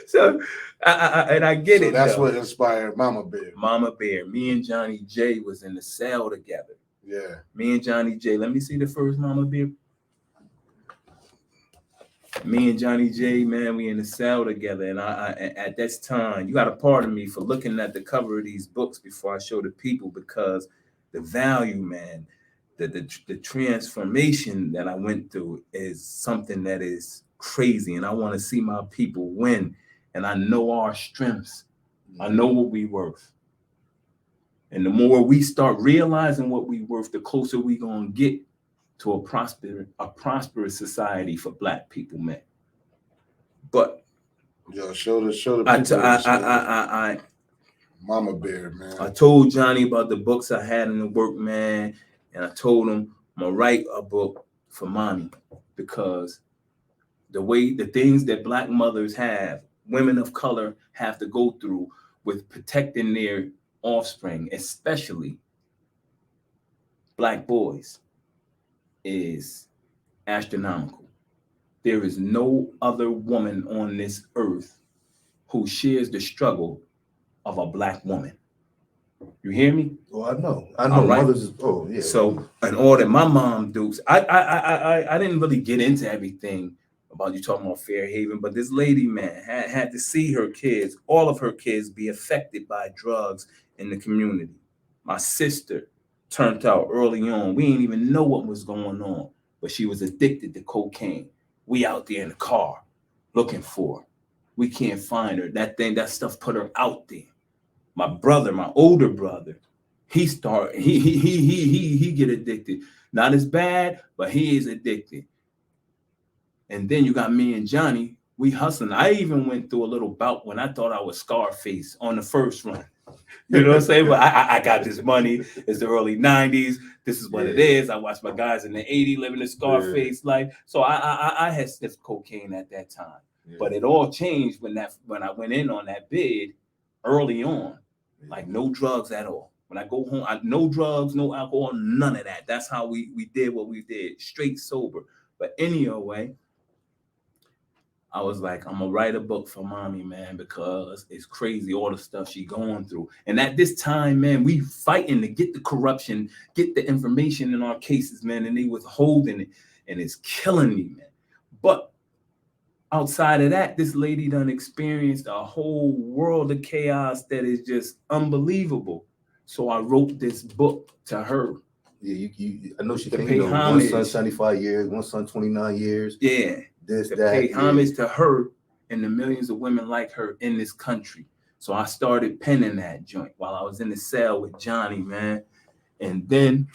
So I get it. That's though. What inspired Mama Bear. Mama Bear. Me and Johnny J was in the cell together. Yeah. Me and Johnny J. Let me see the first Mama Bear. Me and Johnny J, man, we in the cell together. And I at that time, you got to pardon me for looking at the cover of these books before I show the people, because the value, man, the transformation that I went through is something that is crazy. And I want to see my people win. And I know our strengths. I know what we worth. And the more we start realizing what we worth, the closer we gonna get to a prosperous society for Black people, man. But show the people. Mama Bear, man. I told Johnny about the books I had in the work, man, and I told him I'm gonna write a book for mommy because the things that Black mothers have, women of color have to go through with protecting their offspring, especially Black boys, is astronomical. There is no other woman on this earth who shares the struggle of a Black woman. You hear me? Oh, I know. Right. Mothers is, oh yeah. So, and all that my mom do, I didn't really get into everything about you talking about Fairhaven, but this lady, man, had to see her kids, all of her kids, be affected by drugs in the community. My sister turned out early on. We didn't even know what was going on, but she was addicted to cocaine. We out there in the car looking for her. We can't find her. That stuff put her out there. My brother, my older brother, he get addicted. Not as bad, but he is addicted. And then you got me and Johnny, we hustling. I even went through a little bout when I thought I was Scarface on the first run. You know what I'm saying? But I got this money. It's the early 90s. This is what it is. I watched my guys in the 80s living the Scarface life. So I had sniffed cocaine at that time. Yeah. But it all changed when I went in on that bid early on. Like no drugs at all. When I go home, no drugs, no alcohol, none of that. That's how we did what we did, straight sober. But anyway, I was like, I'm gonna write a book for mommy, man, because it's crazy all the stuff she going through. And at this time, man, we fighting to get the corruption, get the information in our cases, man, and they withholding it, and it's killing me, man. But outside of that, this lady done experienced a whole world of chaos that is just unbelievable. So I wrote this book to her. Yeah, I know she to came, pay homage. One son 75 years, one son 29 years. Yeah. To pay homage to her and the millions of women like her in this country. So I started penning that joint while I was in the cell with Johnny, man. And then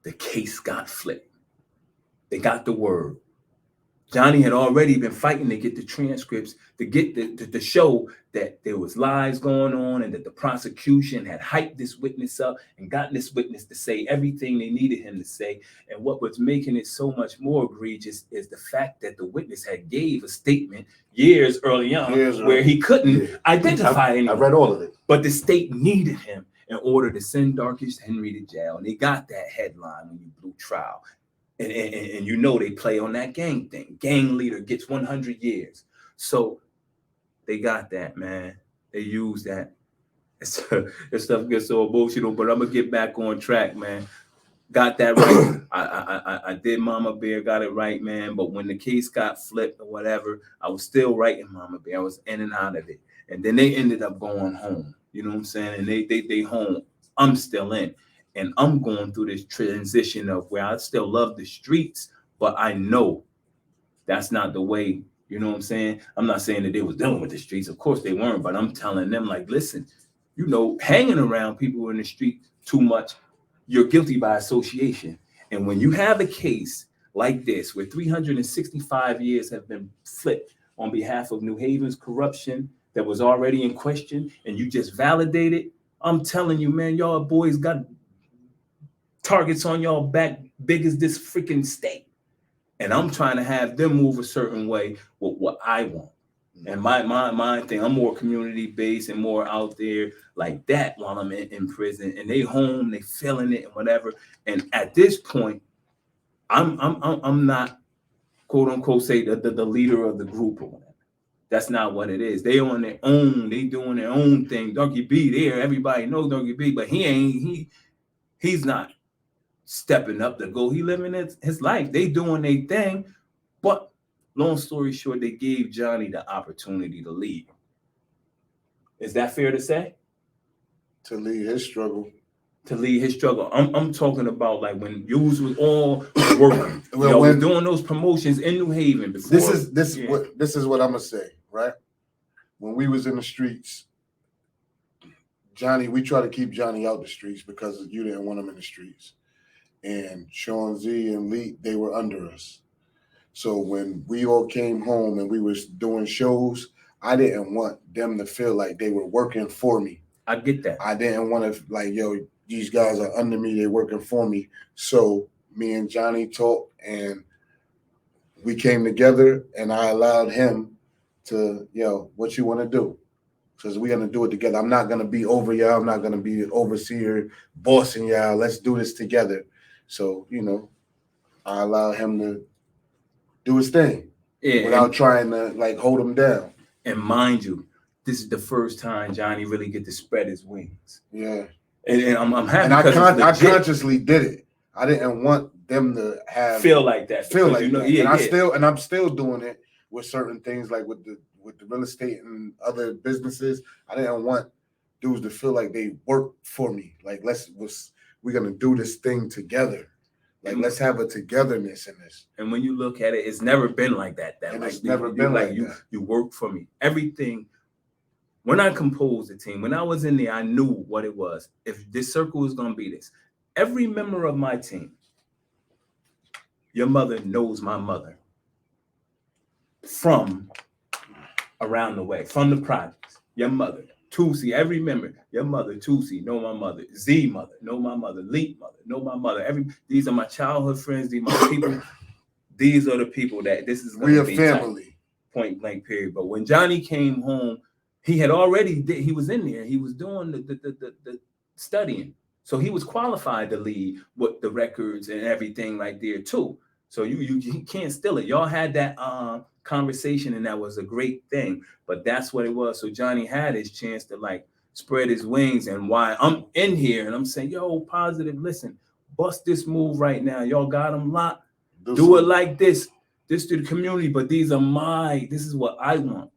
the case got flipped. They got the word. Johnny had already been fighting to get the transcripts, to get to show that there was lies going on and that the prosecution had hyped this witness up and gotten this witness to say everything they needed him to say. And what was making it so much more egregious is the fact that the witness had gave a statement years early on where he couldn't identify anyone. I read all of it. But the state needed him in order to send Darkish Henry to jail. And they got that headline when you blew trial. And you know they play on that gang thing. Gang leader gets 100 years. So they got that, man. They use that. This stuff gets so emotional, but I'm going to get back on track, man. Got that right. I did Mama Bear, got it right, man. But when the case got flipped or whatever, I was still writing Mama Bear. I was in and out of it. And then they ended up going home. You know what I'm saying? And they home. I'm still in. And I'm going through this transition of where I still love the streets, but I know that's not the way, you know what I'm saying? I'm not saying that they was dealing with the streets. Of course they weren't, but I'm telling them like, listen, you know, hanging around people in the street too much, you're guilty by association. And when you have a case like this, where 365 years have been flipped on behalf of New Haven's corruption that was already in question, and you just validate it, I'm telling you, man, y'all boys got targets on y'all back big as this freaking state. And I'm trying to have them move a certain way with what I want. And my thing, I'm more community based and more out there like that while I'm in prison. And they home, they feeling it and whatever. And at this point, I'm not quote unquote say the leader of the group or whatever. That's not what it is. They on their own, they doing their own thing. Donkey B there, everybody knows Donkey B, but he's not stepping up to go. He living his life. They doing their thing. But long story short, they gave Johnny the opportunity to lead. Is that fair to say? To lead his struggle. To lead his struggle. I'm talking about like when you was all working. Well, when doing those promotions in New Haven before. This is what I'm gonna say, right? When we was in the streets, Johnny, we try to keep Johnny out the streets because you didn't want him in the streets. And Sean Z and Lee, they were under us. So when we all came home and we was doing shows, I didn't want them to feel like they were working for me. I get that. I didn't want to like, yo, these guys are under me, they're working for me. So me and Johnny talked and we came together and I allowed him to, yo, what you want to do? Because we're gonna do it together. I'm not gonna be over y'all, I'm not gonna be an overseer, bossing y'all. Let's do this together. So, you know, I allowed him to do his thing without trying to like hold him down. And mind you, this is the first time Johnny really get to spread his wings. Yeah. And I'm happy. And I consciously did it. I didn't want them to feel like that. Feel like that. Yeah, and I'm still doing it with certain things like with the real estate and other businesses. I didn't want dudes to feel like they work for me. Like we're gonna do this thing together. Like let's have a togetherness in this. And when you look at it, it's never been like that. It's never been like that. You work for me. Everything. When I composed the team, when I was in there, I knew what it was. If this circle was gonna be this, every member of my team, your mother knows my mother from around the way, from the projects. Your mother, Tusi, every member, your mother, Tusi, know my mother. Z mother, know my mother. Leap mother, know my mother. These are my childhood friends. These are my people. These are the people that this is. We a family. Tight, point blank. Period. But when Johnny came home, he had already. He was in there. He was doing the studying, so he was qualified to lead with the records and everything like there too. So you can't steal it. Y'all had that conversation, and that was a great thing. But that's what it was. So Johnny had his chance to like spread his wings. And why I'm in here and I'm saying, yo, positive, listen, bust this move right now. Y'all got them locked. Do it like this. This to the community. But this is what I want.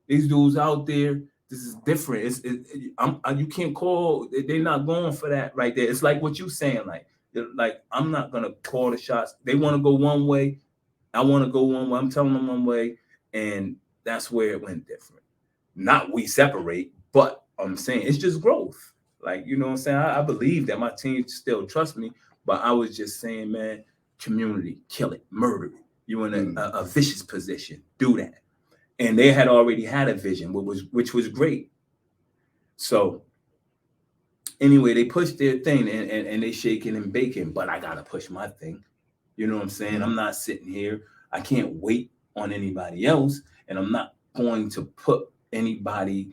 These dudes out there, this is different. You can't call. They're not going for that right there. It's like what you saying, like I'm not gonna call the shots. They want to go one way. I want to go one way. I'm telling them one way, and that's where it went different. Not we separate, but I'm saying it's just growth. Like, you know what I'm saying? I believe that my team still trusts me, but I was just saying, man, community, kill it, murder it. You in a vicious position, do that. And they had already had a vision, which was great. So anyway, they pushed their thing and they shaking and baking, but I gotta push my thing. You know what I'm saying? I'm not sitting here. I can't wait on anybody else, and I'm not going to put anybody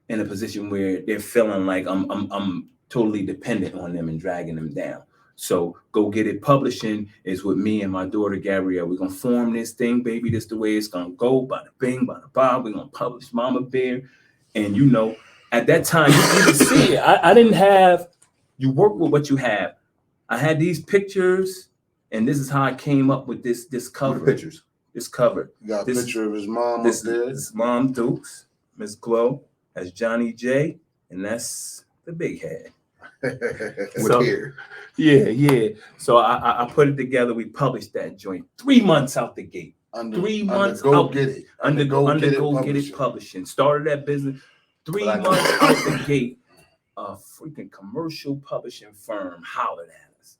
in a position where they're feeling like I'm totally dependent on them and dragging them down. So Go Get It Publishing is with me and my daughter Gabrielle. We're gonna form this thing, baby. This the way it's gonna go. Bada bing, bada bob. We're gonna publish Mama Bear. And you know, at that time, you can see it. I didn't have. You work with what you have. I had these pictures, and this is how I came up with this cover. Pictures. This cover. You got a picture of his mom this, up there. This Mom Dukes, Miss Glow, that's Johnny J, and that's the big head. Yeah. So I put it together. We published that joint 3 months out the gate. 3 months Go out. Get It. Under Go Get It Publishing. Started that business 3 months out the gate. A freaking commercial publishing firm hollered at us.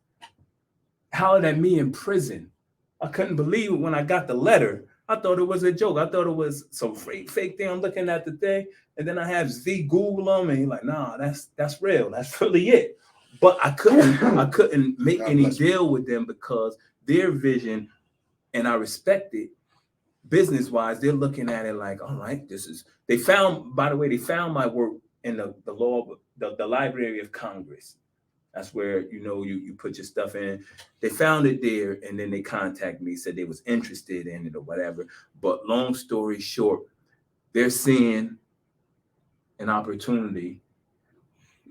Hollered at me in prison. I couldn't believe it when I got the letter. I thought it was a joke. I thought it was some fake thing. I'm looking at the thing, and then I have Z Google them, and he's like, "Nah, that's real. That's really it." But I couldn't make any deal with them because their vision, and I respect it, business-wise, they're looking at it like, all right, this is. They found my work in the Library of Congress. That's where you put your stuff in. They found it there, and then they contacted me, said they was interested in it or whatever. But long story short, they're seeing an opportunity,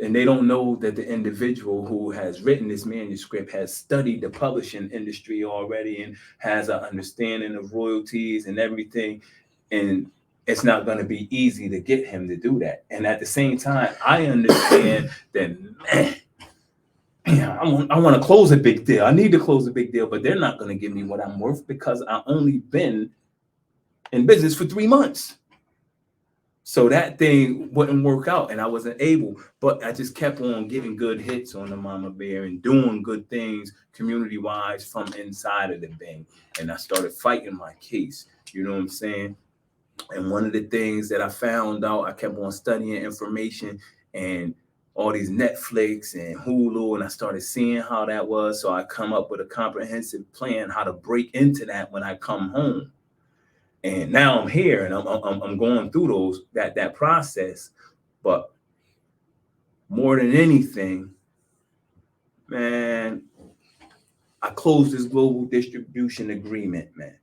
and they don't know that the individual who has written this manuscript has studied the publishing industry already and has an understanding of royalties and everything. And it's not going to be easy to get him to do that. And at the same time, I understand that, man, I want to close a big deal. I need to close a big deal, but they're not going to give me what I'm worth because I only been in business for 3 months. So that thing wouldn't work out and I wasn't able, but I just kept on getting good hits on the Mama Bear and doing good things community-wise from inside of the thing. And I started fighting my case. You know what I'm saying? And one of the things that I found out, I kept on studying information and all these Netflix and Hulu, and I started seeing how that was. So I come up with a comprehensive plan how to break into that when I come home. And now I'm here, and I'm going through that process. But more than anything, man, I closed this global distribution agreement, man.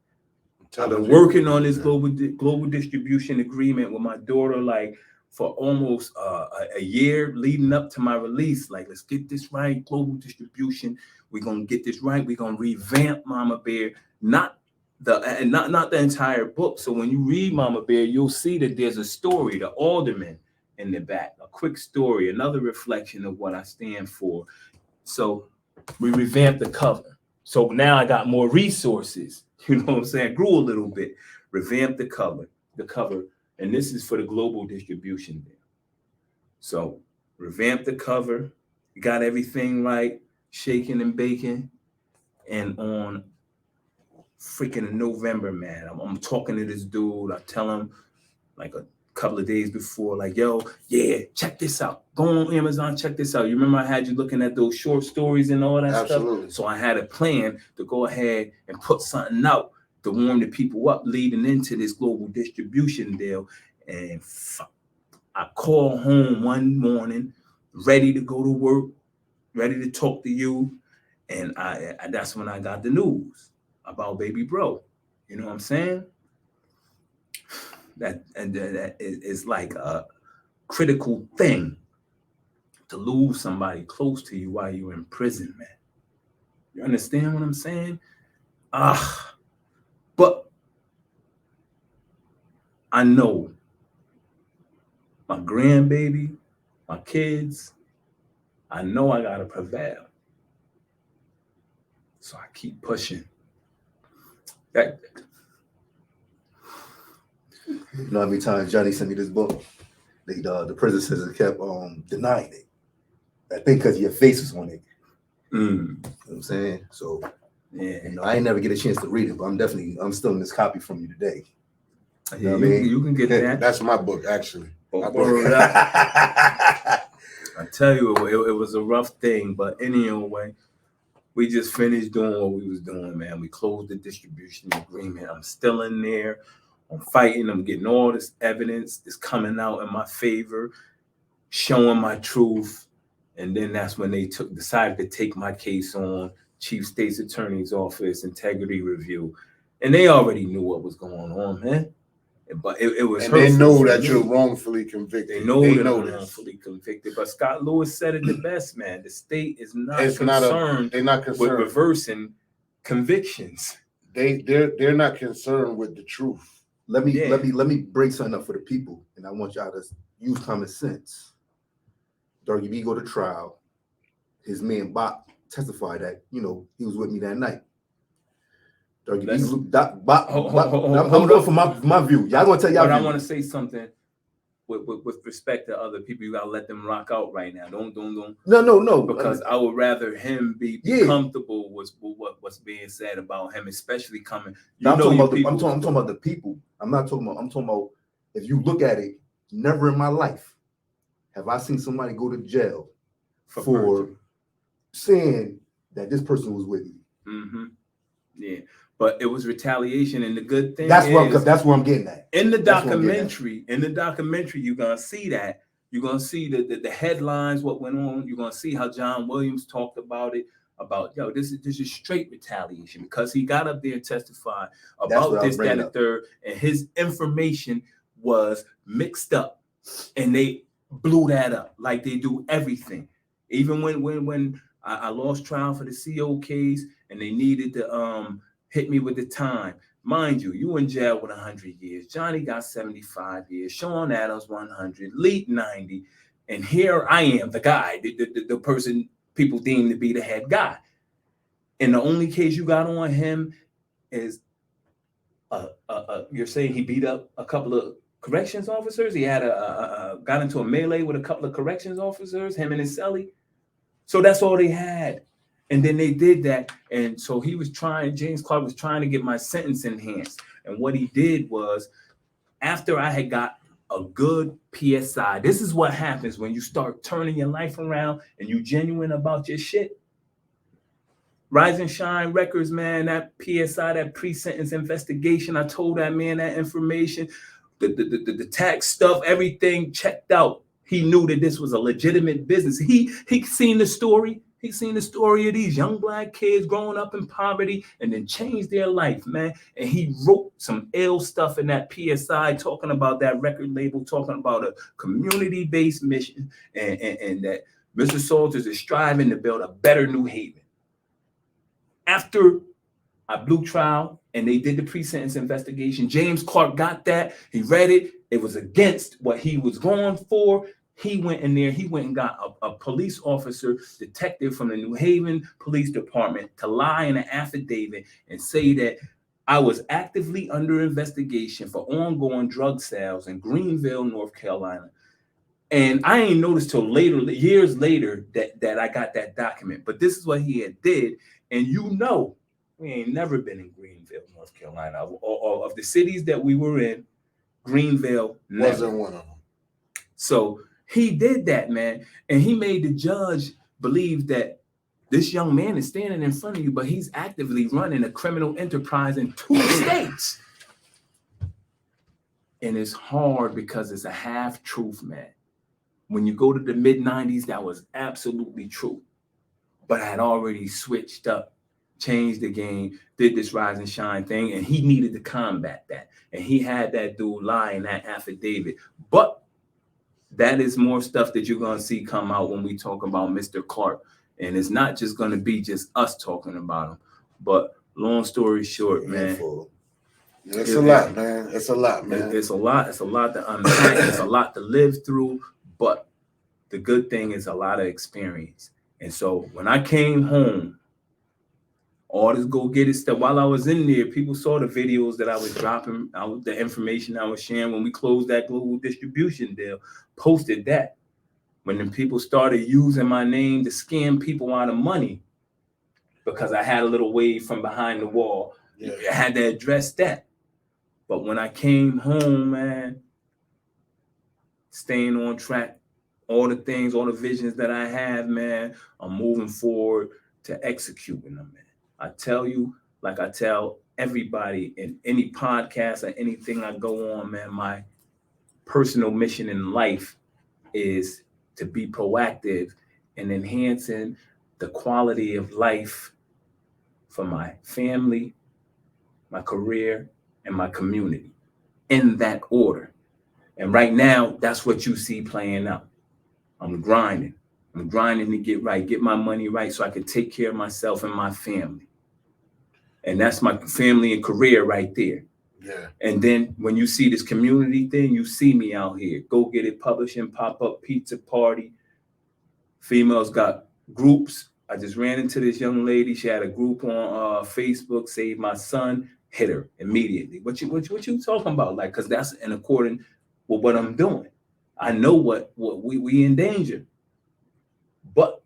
I've been working on this global distribution agreement with my daughter, like for almost a year leading up to my release. Like, let's get this right, global distribution. We're gonna get this right. We're gonna revamp Mama Bear, not the entire book. So when you read Mama Bear, you'll see that there's a story, the alderman in the back, a quick story, another reflection of what I stand for. So we revamped the cover. So now I got more resources. You know what I'm saying? Grew a little bit, revamped the cover, and this is for the global distribution deal. So revamped the cover, got everything right, shaking and baking, and on freaking November, man, I'm talking to this dude. I tell him like a couple of days before, like, yo, yeah, check this out. Go on Amazon, check this out. You remember I had you looking at those short stories and all that Absolutely. stuff? So I had a plan to go ahead and put something out to warm the people up leading into this global distribution deal. And I call home one morning, ready to go to work, ready to talk to you. And that's when I got the news about baby bro. You know what I'm saying? That is like a critical thing to lose somebody close to you while you're in prison, man. You understand what I'm saying? But I know my grandbaby, my kids, I know I gotta prevail. So I keep pushing. That. You know how many times Johnny sent me this book? The prison system kept denying it. I think because your face was on it. You know what I'm saying? So yeah, you know, I ain't never get a chance to read it, but I'm still in this copy from you today. You know what I mean? You can get that. That's my book, actually. I tell you, it was a rough thing, but anyway, we just finished doing what we was doing, man. We closed the distribution agreement. I'm still in there. I'm fighting. I'm getting all this evidence that's coming out in my favor, showing my truth. And then that's when they decided to take my case on Chief State's Attorney's Office, integrity review. And they already knew what was going on, man. But it was and they know that you're wrongfully convicted. They know that I'm wrongfully convicted. But Scott Lewis said it the best, man. The state is not concerned with reversing convictions. They're not concerned with the truth. Let me break something up for the people, and I want y'all to use common sense. Darky B go to trial. His man Bop testified that, you know, he was with me that night. Darky B, I'm going for my view. Y'all gonna tell y'all. But I want to say something with respect to other people. You gotta let them rock out right now. Don't. No. Because I would rather him be comfortable with what's being said about him, especially coming. I'm talking about the people. I'm talking about if you look at it, never in my life have I seen somebody go to jail for saying that this person was with me. Mm-hmm. Yeah. But it was retaliation, and the good thing that's where I'm getting at. In the documentary, you're gonna see that. You're gonna see the headlines, what went on. You're gonna see how John Williams talked about it. About this is straight retaliation because he got up there and testified about this, that, and third, and his information was mixed up, and they blew that up like they do everything. Even when I lost trial for the CO case, and they needed to hit me with the time. Mind you, you in jail with 100 years. Johnny got 75 years. Sean Adams 100. Leet 90. And here I am, the guy, the person people deem to be the head guy. And the only case you got on him is you're saying he beat up a couple of corrections officers. He had got into a melee with a couple of corrections officers, him and his cellie. So that's all they had. And then they did that. And so James Clark was trying to get my sentence enhanced. And what he did was after I had got a good PSI, this is what happens when you start turning your life around and you genuine about your shit. Rise and Shine Records, man, that PSI, that pre-sentence investigation, I told that man that information, the tax stuff, everything checked out. He knew that this was a legitimate business. He seen the story. He seen the story of these young black kids growing up in poverty and then changed their life, man. And he wrote some ill stuff in that PSI talking about that record label, talking about a community-based mission and that Mr. Salters is striving to build a better New Haven. After I blew trial and they did the pre-sentence investigation, James Clark got that. He read it. It was against what he was going for. He went in there. He went and got a police officer, detective from the New Haven Police Department to lie in an affidavit and say that I was actively under investigation for ongoing drug sales in Greenville, North Carolina. And I ain't noticed till later, years later, that I got that document. But this is what he had did. And you know, we ain't never been in Greenville, North Carolina. Of the cities that we were in, Greenville Wasn't one of them. So he did that, man. And he made the judge believe that this young man is standing in front of you, but he's actively running a criminal enterprise in 2 states. And it's hard because it's a half truth, man. When you go to the mid-90s, that was absolutely true. But I had already switched up, changed the game, did this Rise and Shine thing, and he needed to combat that. And he had that dude lie in that affidavit. But that is more stuff that you're going to see come out when we talk about Mr. Clark. And it's not just going to be just us talking about him. But long story short, man. It's a lot, man. It's a lot, man. It's a lot. It's a lot to unpack. It's a lot to live through. But the good thing is a lot of experience. And so when I came home, all this go-get-it stuff, while I was in there, people saw the videos that I was dropping, the information I was sharing when we closed that global distribution deal, posted that. When the people started using my name to scam people out of money because I had a little wave from behind the wall, I had to address that. But when I came home, man, staying on track, all the things, all the visions that I have, man, I'm moving forward to executing them, man. I tell you, like I tell everybody in any podcast or anything I go on, man, my personal mission in life is to be proactive in enhancing the quality of life for my family, my career, and my community in that order. And right now, that's what you see playing out. I'm grinding to get right, get my money right so I can take care of myself and my family. And that's my family and career right there. Yeah. And then when you see this community thing, you see me out here. Go Get It Publishing, pop-up pizza party. Females got groups. I just ran into this young lady. She had a group on Facebook, Save My Son. Hit her immediately. What you talking about? Like, because that's in accordance with what I'm doing. I know what we in danger, but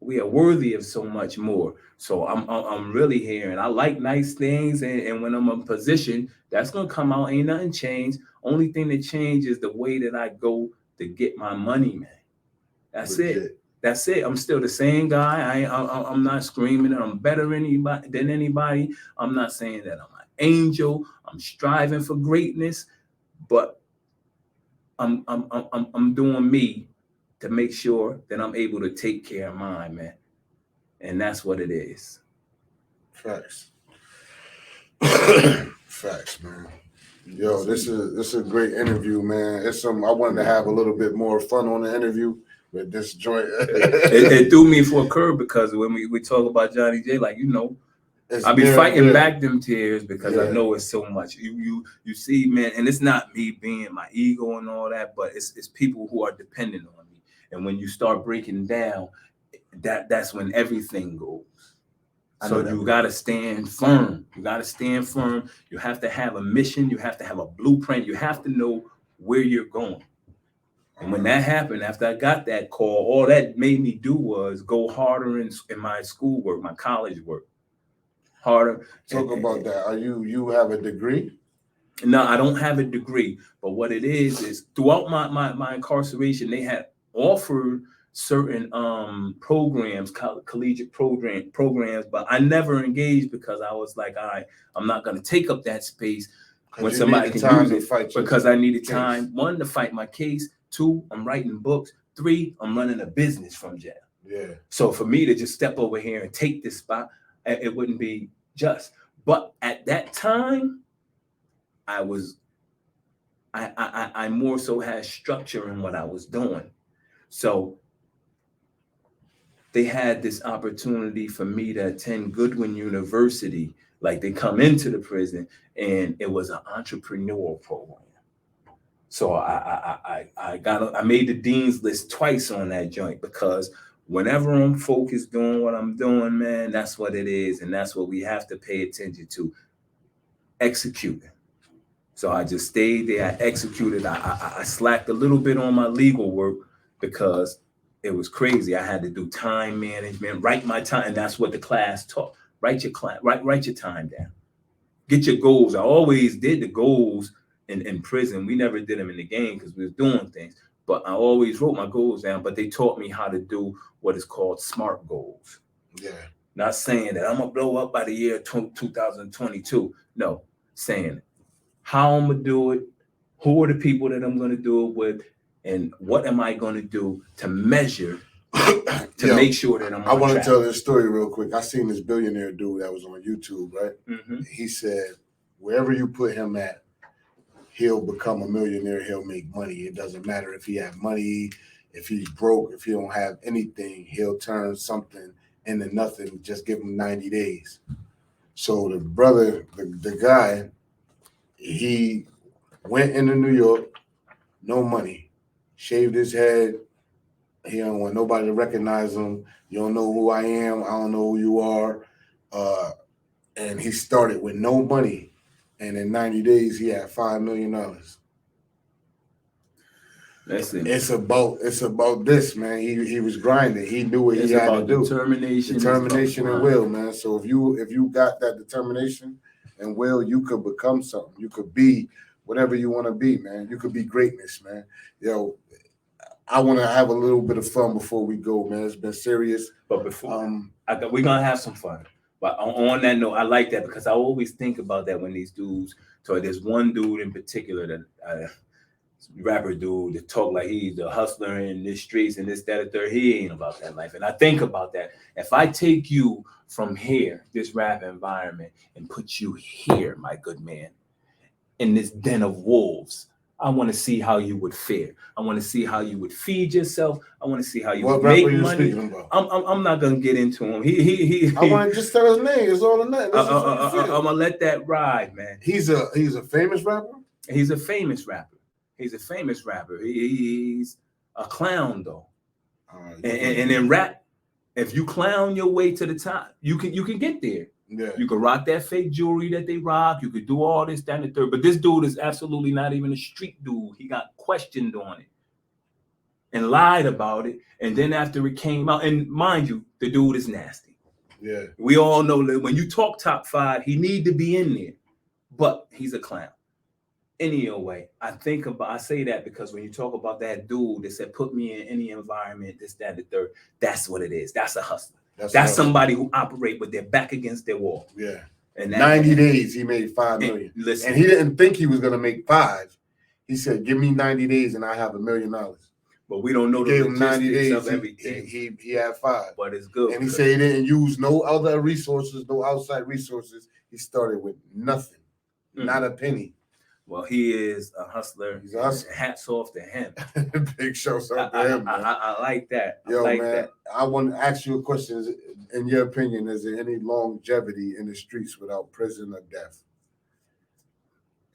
we are worthy of so much more. So I'm really here, and I like nice things. And when I'm in position, that's gonna come out. Ain't nothing changed. Only thing that changed is the way that I go to get my money, man. That's it. That's it. I'm still the same guy. I'm not screaming that I'm better than anybody. I'm not saying that I'm an angel. I'm striving for greatness, but I'm doing me to make sure that I'm able to take care of mine, man. And that's what it is. Facts. Facts, man. Yo, this is a great interview, man. I wanted to have a little bit more fun on the interview with this joint. it threw me for a curve because when we talk about Johnny J, like, you know, I be fighting back them tears because I know it's so much. You see, man, and it's not me being my ego and all that, but it's people who are dependent on me. And when you start breaking down, that's when everything goes. So you got to stand firm. You got to stand firm. You have to have a mission. You have to have a blueprint. You have to know where you're going. And when that happened, after I got that call, all that made me do was go harder in my schoolwork, my college work. Harder. Talk about that. You have a degree? No, I don't have a degree, but what it is throughout my incarceration, they had offered certain programs, collegiate programs, but I never engaged because I was like, all right, I'm not going to take up that space when somebody can use it, because I needed time, 1, to fight my case, 2, I'm writing books, 3, I'm running a business from jail. Yeah. So for me to just step over here and take this spot, it wouldn't be just. But at that time, I more so had structure in what I was doing. So they had this opportunity for me to attend Goodwin University. Like, they come into the prison, and it was an entrepreneurial program. So I made the dean's list twice on that joint, because whenever I'm focused doing what I'm doing, man, that's what it is, and that's what we have to pay attention to, executing. So I just stayed there. I executed. I slacked a little bit on my legal work because it was crazy. I had to do time management, write my time, and that's what the class taught. Write your time down. Get your goals. I always did the goals in prison. We never did them in the game because we was doing things. But I always wrote my goals down. But they taught me how to do what is called SMART goals. Yeah. Not saying that I'm gonna blow up by the year 2022. No, saying how I'm gonna do it, who are the people that I'm gonna do it with, and what am I gonna do to measure to make sure that I'm on I want to track. tell this story real quick. I seen this billionaire dude that was on YouTube, right? Mm-hmm. He said, wherever you put him at, he'll become a millionaire. He'll make money. It doesn't matter if he have money, if he's broke, if he don't have anything, he'll turn something into nothing. Just give him 90 days. So the brother, the guy, he went into New York, no money, shaved his head. He don't want nobody to recognize him. You don't know who I am. I don't know who you are. And he started with no money. And in 90 days, he had $5 million. Listen, It's about this, man. He was grinding. He knew what he had to do. Determination and will, man. So if you got that determination and will, you could become something. You could be whatever you want to be, man. You could be greatness, man. Yo, I want to have a little bit of fun before we go, man. It's been serious. But before we're gonna have some fun. But on that note, I like that because I always think about that when these dudes. So there's one dude in particular that rapper dude that talk like he's a hustler in the streets and this, that, and third. He ain't about that life. And I think about that. If I take you from here, this rap environment, and put you here, my good man, in this den of wolves, I want to see how you would fare. I want to see how you would feed yourself. I want to see how you would make money. I'm not gonna get into him. I want to just tell his name. It's all the name. I'm gonna let that ride, man. He's a famous rapper. He's a famous rapper. He's a famous rapper. He's a clown though. And in rap, if you clown your way to the top, you can get there. Yeah. You can rock that fake jewelry that they rock. You could do all this, that, and the third. But this dude is absolutely not even a street dude. He got questioned on it and lied about it. And then after it came out, and mind you, the dude is nasty. Yeah. We all know that when you talk top 5, he need to be in there. But he's a clown. Anyway, I say that because when you talk about that dude that said, put me in any environment, this, that, and the third, that's what it is. That's a hustler. That's somebody who operate with their back against their wall. Yeah. And 90 days, he made $5 million. And he didn't think he was going to make 5. He said, give me 90 days and I have $1 million. But we don't know the logistics of everything. He had 5. But it's good. And he said he didn't use no other resources, no outside resources. He started with nothing, not a penny. Well, he is a hustler. He's a hustler. Hats off to him. Big shouts out to him. I like that. Yo, man, I want to ask you a question. In your opinion, is there any longevity in the streets without prison or death?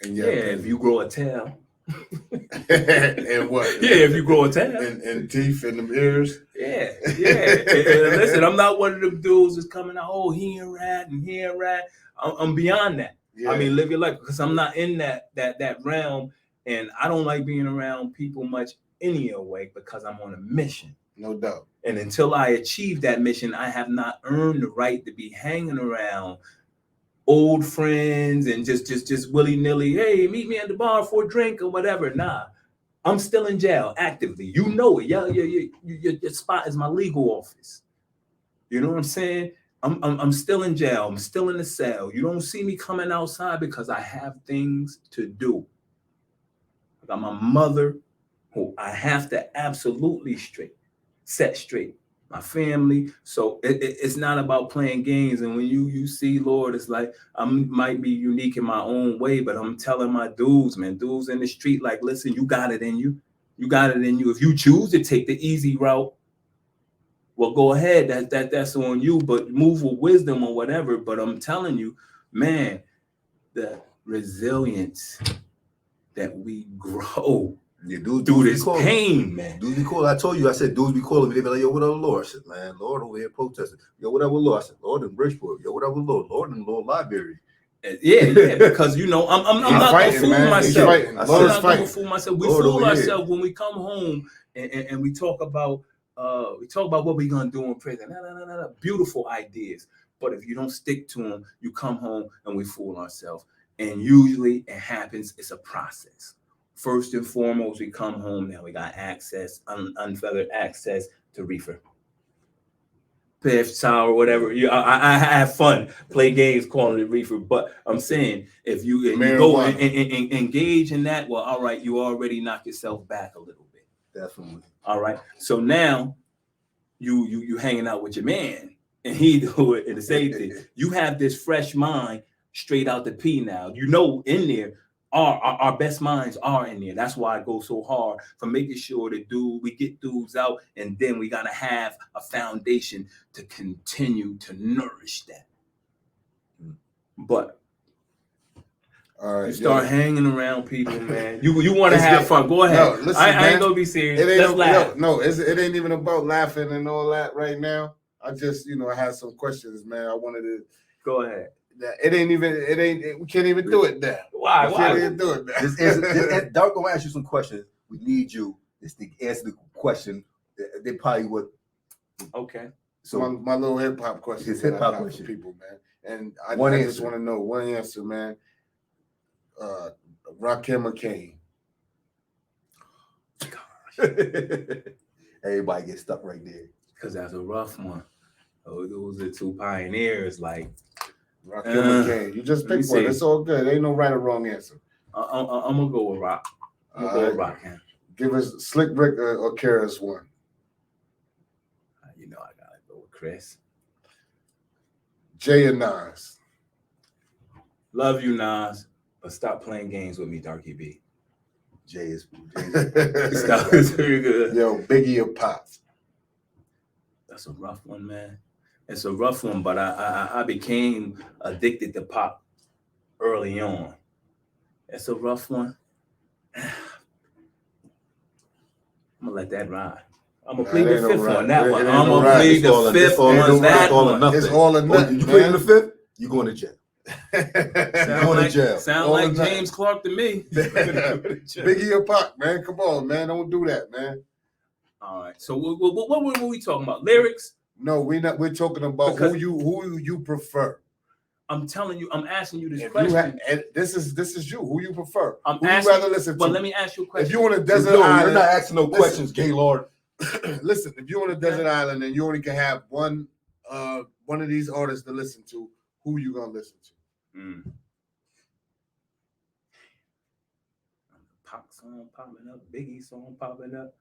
If you grow a tail. And what? Yeah, if you grow a tail. And teeth and them ears. Yeah. And listen, I'm not one of them dudes that's coming out, oh, he a rat and he a rat. I'm beyond that. Yeah. I mean, live your life because I'm not in that realm, and I don't like being around people much anyway because I'm on a mission. No doubt. And until I achieve that mission, I have not earned the right to be hanging around old friends and just willy-nilly, hey, meet me at the bar for a drink or whatever. Nah, I'm still in jail actively. You know it. Your spot is my legal office. You know what I'm saying? I'm still in jail. I'm still in the cell. You don't see me coming outside because I have things to do. I got my mother who I have to absolutely set straight. My family. So it's not about playing games. And when you see, Lord, it's like I might be unique in my own way, but I'm telling my dudes in the street, like, listen, you got it in you. You got it in you. If you choose to take the easy route, well, go ahead. That's on you, but move with wisdom or whatever. But I'm telling you, man, the resilience that we grow through this pain, man. Dudes be calling. I told you, I said, dudes be calling me. They be like, yo, what up, Lord? I said, man, Lord over here protesting. Yo, what up with Lord? I said, Lord in Bridgeport. Yo, what up with Lord? Lord in the Lord Library. Yeah, because I'm not gonna fool myself. I'm not gonna fool myself. We fool ourselves when we come home and we talk about what we're gonna do in prison. No. Beautiful ideas. But if you don't stick to them, you come home and we fool ourselves. And usually it happens, it's a process. First and foremost, we come home, now we got access, unfettered access to reefer. Piff, sour, whatever. I have fun, play games, calling it reefer. But I'm saying, if you go and engage in that, well, all right, you already knock yourself back a little bit. Definitely. All right. So now you hanging out with your man, and he do it in the same thing. You have this fresh mind straight out the P now. You know, in there, our best minds are in there. That's why I go so hard for making sure that we get dudes out, and then we gotta have a foundation to continue to nourish that. But all right, you start hanging around people, man. You want to have fun? Go ahead. No, listen, I ain't gonna be serious. Let's laugh. It ain't even about laughing and all that right now. I just, I had some questions, man. I wanted to go ahead. We can't even do it now. Why? Can't even do it now. Dark gonna ask you some questions. We need you to answer the question. They probably would. Okay. So my little hip hop question. His hip hop question, for people, man. And I just want to know one answer, man. Rakim or Kane? Everybody gets stuck right there because that's a rough one. Oh, those are two pioneers, like. Rakim or Kane. You just pick one. It's all good. There ain't no right or wrong answer. I'm gonna go with Rock. I'm gonna go with Rock. Give us Slick Rick or KRS-One. I gotta go with Chris. Jay and Nas. Love you, Nas, but stop playing games with me, Darky B. Jay is stop. It's very good. Yo, Biggie or Pop. That's a rough one, man. It's a rough one, but I became addicted to Pop early on. It's a rough one. I'm gonna let that ride. I'm gonna plead the fifth on that one. I'm gonna plead the fifth on that one. It's all or nothing. You plead the fifth, you going to jail. Sound like James Clark to me. Biggie or Pop, man. Come on, man. Don't do that, man. All right. So what were we talking about? Lyrics? No, we're not. We're talking about who you prefer. I'm telling you. I'm asking you this question. This is you. Who you prefer? Who you rather listen to? But let me ask you a question. If you on a desert island, you're not asking no questions, Gaylord. Listen, if you're on a desert island and you only can have one of these artists to listen to, who you gonna listen to? Pop song popping up, Biggie song popping up.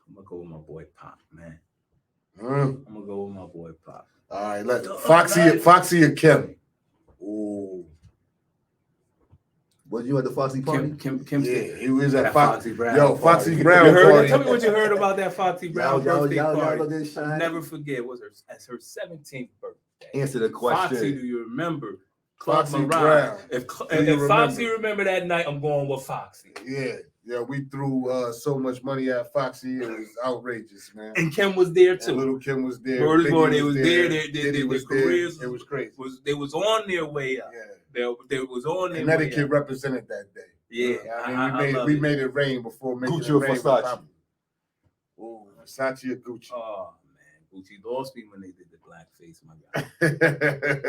I'm gonna go with my boy Pop, man. I'm gonna go with my boy Pop. All right, let Foxy or Kim. Ooh. Was you at the Foxy party? Kim yeah, he was at Foxy Brown. Yo, Foxy Brown. Tell me what you heard about that Foxy Brown birthday party. I'll never forget. It was her 17th birthday. Answer the question. Foxy, do you remember? Club Foxy Brown. If Foxy remember that night, I'm going with Foxy. Yeah, we threw so much money at Foxy. It was outrageous, man. And Kim was there too. And little Kim was there. They was there. Their careers it was crazy. They was on their way up. Yeah. They was on their Connecticut way up. represented that day. Yeah, we made it rain before making Gucci it rain. Versace. Oh, Versace or Gucci. Oh man, Gucci lost me when they did the blackface, my guy.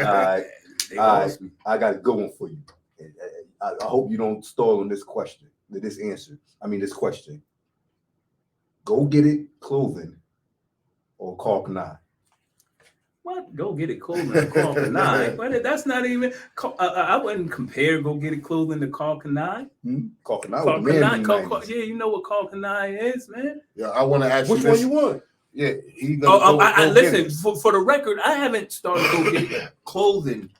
All right. They All right, lost me. I got a good one for you. And, I hope you don't stall on this question, this answer. I mean, this question. Go Get It clothing or Cork 9? What? Go Get It clothing to Carl Kanai? But that's not even. I wouldn't compare Go Get It clothing to Carl Kanai. Cork 9 Carl was the man in the Kanai, 90s. yeah, you know what Carl Kanai is, man. Yeah, I want to ask Which you one this. you want? Yeah, he gonna go Listen, get it. for the record, I haven't started Go Get It clothing.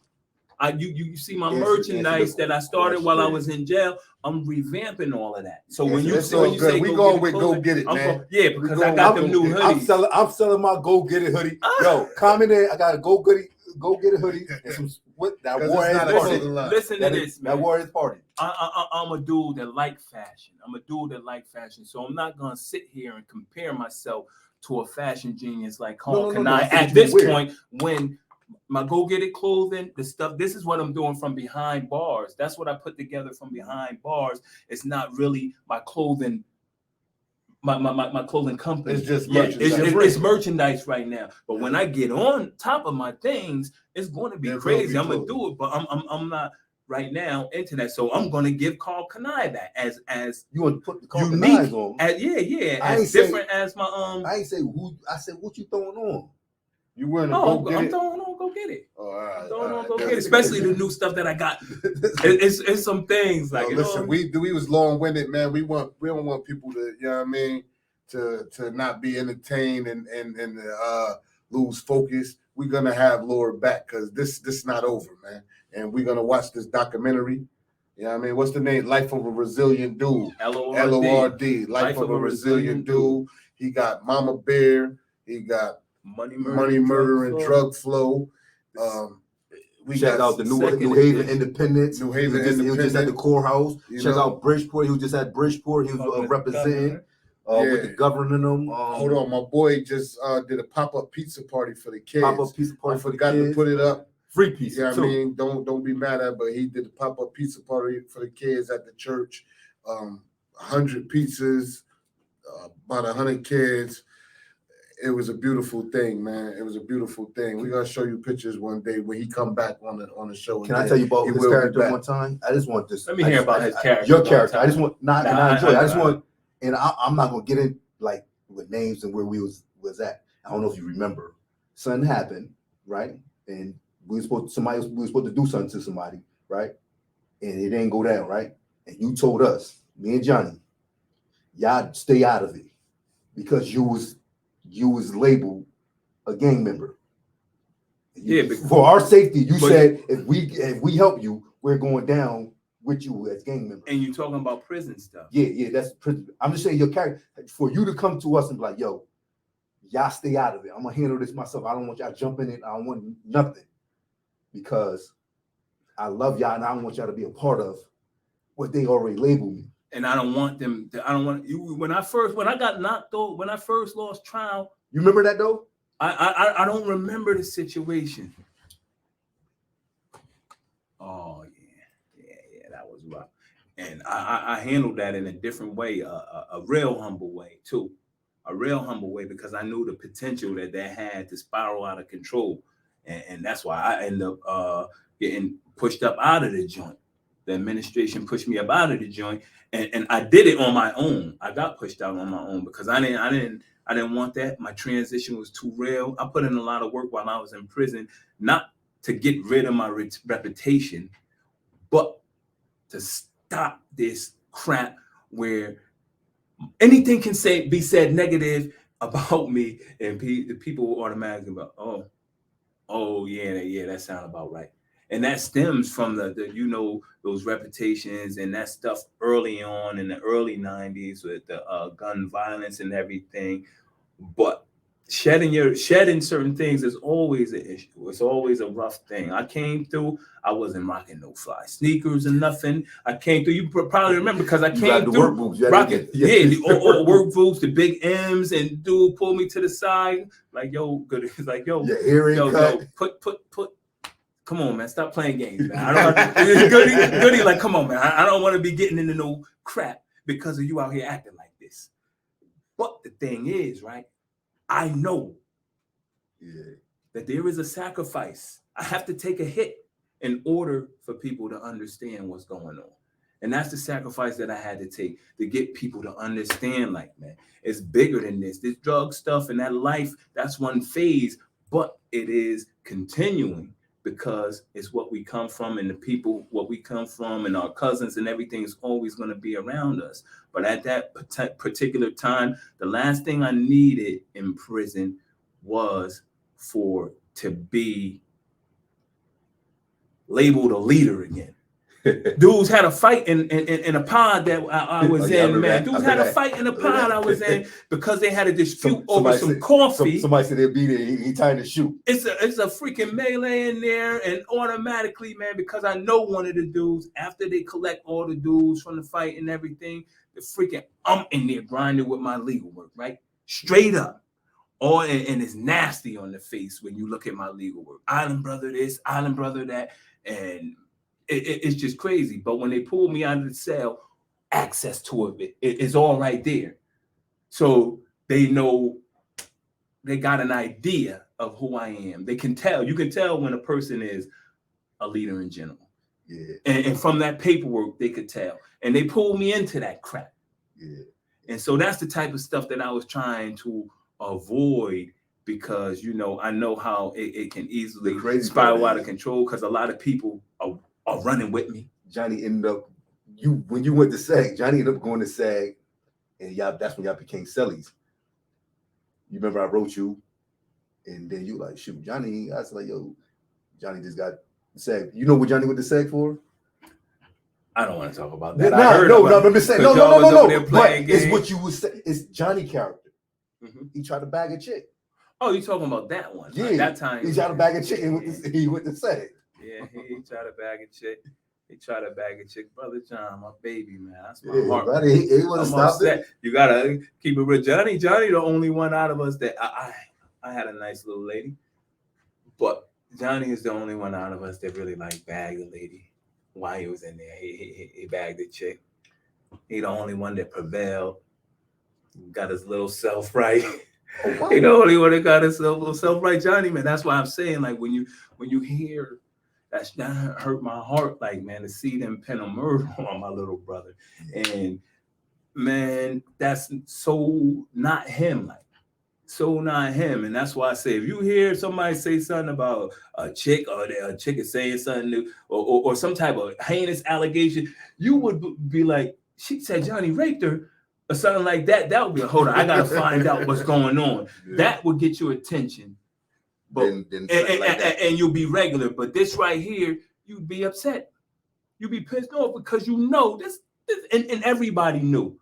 You see my merchandise that I started while I was in jail. I'm revamping all of that. So when you say we Go going Get It with clothing, Go Get It, man. Yeah, because I got them new hoodies. I'm selling my Go Get It hoodie. Yo, comment in. I got a Go Get It hoodie and some that Warriors party. Listen to this, man. That Warriors party. I'm a dude that like fashion. So I'm not gonna sit here and compare myself to a fashion genius like Carl Kanai at this point when my Go Get It clothing, the stuff, this is what I'm doing from behind bars. That's what I put together from behind bars. It's not really my clothing, my clothing company. It's just merchandise. It's merchandise right now. But when I get on top of my things, it's going to be crazy. I'm gonna do it, but I'm not right now into that. So I'm gonna give Carl Kanai that as you want to put the Carl unique on. As different as my I ain't say who. I said what you throwing on. You wearing a I'm throwing on Go Get It. Oh, all right. I'm throwing on Go Get It, especially the new stuff that I got. It's some things like listen. We was long winded, man. We don't want people to, you know what I mean, to not be entertained and lose focus. We're gonna have Lord back because this not over, man. And we're gonna watch this documentary. You know what I mean? What's the name? Life of a Resilient Dude. LORD. Life of a Resilient Dude. He got Mama Bear. He got Money, Murder, and Drug Flow. We check out the New Haven Independence. He was just at the courthouse. Check out Bridgeport. He was just at Bridgeport. He was representing with the governor. Hold on, my boy just did a pop-up pizza party for the kids. Pop-up pizza party. I forgot to put it up. Free pizza. Yeah, I mean, don't be mad at it, but he did a pop-up pizza party for the kids at the church. 100 pizzas, about 100 kids. It was a beautiful thing, man. It was a beautiful thing. We're gonna show you pictures one day when he come back on the show. Can I tell you about his character one time? I just want this. Let me hear about his character. Your character. I just want I enjoy it. I just want, and I'm not gonna get in like with names and where we was at. I don't know if you remember. Something happened, right? And we were supposed to do something to somebody, right? And it didn't go down, right? And you told us, me and Johnny, y'all stay out of it because you was labeled a gang member. For our safety, you said if we help you, we're going down with you as gang members. And you're talking about prison stuff. Yeah, that's prison. I'm just saying your character, for you to come to us and be like, yo, y'all stay out of it. I'm gonna handle this myself. I don't want y'all jumping in. I don't want nothing. Because I love y'all and I don't want y'all to be a part of what they already labeled me. And I don't want them to, I don't want you when I got knocked out, when I first lost trial. You remember that though? I don't remember the situation. Oh yeah, that was rough. And I handled that in a different way, a real humble way too. A real humble way because I knew the potential that they had to spiral out of control. And that's why I ended up getting pushed up out of the joint. The administration pushed me up out of the joint, and I did it on my own. I got pushed out on my own because I didn't want that. My transition was too real. I put in a lot of work while I was in prison, not to get rid of my reputation, but to stop this crap where anything can be said negative about me, and the people will automatically go, oh yeah, that sounds about right. And that stems from the those reputations and that stuff early on in the early 90s with the gun violence and everything. But shedding certain things is always an issue. It's always a rough thing. I came through, I wasn't rocking no fly sneakers or nothing. I came through, you probably remember because I came through work boots, rocking, the work boots, the big M's, and dude pulled me to the side, like, yo, good. He's like, yo, put. Come on, man. Stop playing games, man. I don't goody, like, come on, man. I don't want to be getting into no crap because of you out here acting like this. But the thing is, right? I know that there is a sacrifice. I have to take a hit. in order for people to understand what's going on. And that's the sacrifice that I had to take to get people to understand, like, man, it's bigger than this. This drug stuff and that life, that's one phase, but it is continuing because it's what we come from, and the people, what we come from, and our cousins and everything is always going to be around us. But at that particular time, the last thing I needed in prison was to be labeled a leader again. Dudes had a fight in a pod that I was in, man. Dudes had a fight in a pod I was in because they had a dispute over some coffee. Somebody said they'll be there. He trying to shoot. It's a freaking melee in there, and automatically, man, because I know one of the dudes, after they collect all the dudes from the fight and everything, the freaking I'm in there grinding with my legal work, right? Straight up. And it's nasty on the face when you look at my legal work. Island brother this, island brother that, and it's just crazy. But when they pull me out of the cell, access to it's all right there. So they know, they got an idea of who I am. They can tell. You can tell when a person is a leader in general. Yeah. And from that paperwork, they could tell. And they pulled me into that crap. Yeah. And so that's the type of stuff that I was trying to avoid, because, you know, I know how it can easily spiral out of control because a lot of people are running with me. Johnny ended up, when you went to SAG, Johnny ended up going to SAG, and that's when y'all became cellies. You remember I wrote you, and then you like, shoot, Johnny, I was like, yo, Johnny just got SAG. You know what Johnny went to SAG for? I don't want to talk about that. No, I'm just saying, no. But it's it's what you would say. It's Johnny character. Mm-hmm. He tried to bag a chick. Oh, you talking about that one? Yeah, like that time he tried to bag a chick, and he went to SAG. Yeah, he tried to bag a chick. Brother John, my baby, man. That's my heart. Right. He wasn't stop it. You gotta keep it real. Johnny, the only one out of us that I had a nice little lady, but Johnny is the only one out of us that really like bagged the lady while he was in there. He bagged the chick. He the only one that prevailed. Got his little self right. Oh, wow. He the only one that got his little self right, Johnny, man. That's why I'm saying, like, when you hear that hurt my heart, like, man, to see them pen a murder on my little brother. And man, that's so not him, like, so not him. And that's why I say, if you hear somebody say something about a chick, or a chick is saying something new, or some type of heinous allegation, you would be like, she said Johnny raped her, or something like that. That would be hold on, I gotta find out what's going on. Yeah. That would get your attention. But and you'll be regular. But this right here, you'd be upset. You'd be pissed off because you know this and everybody knew.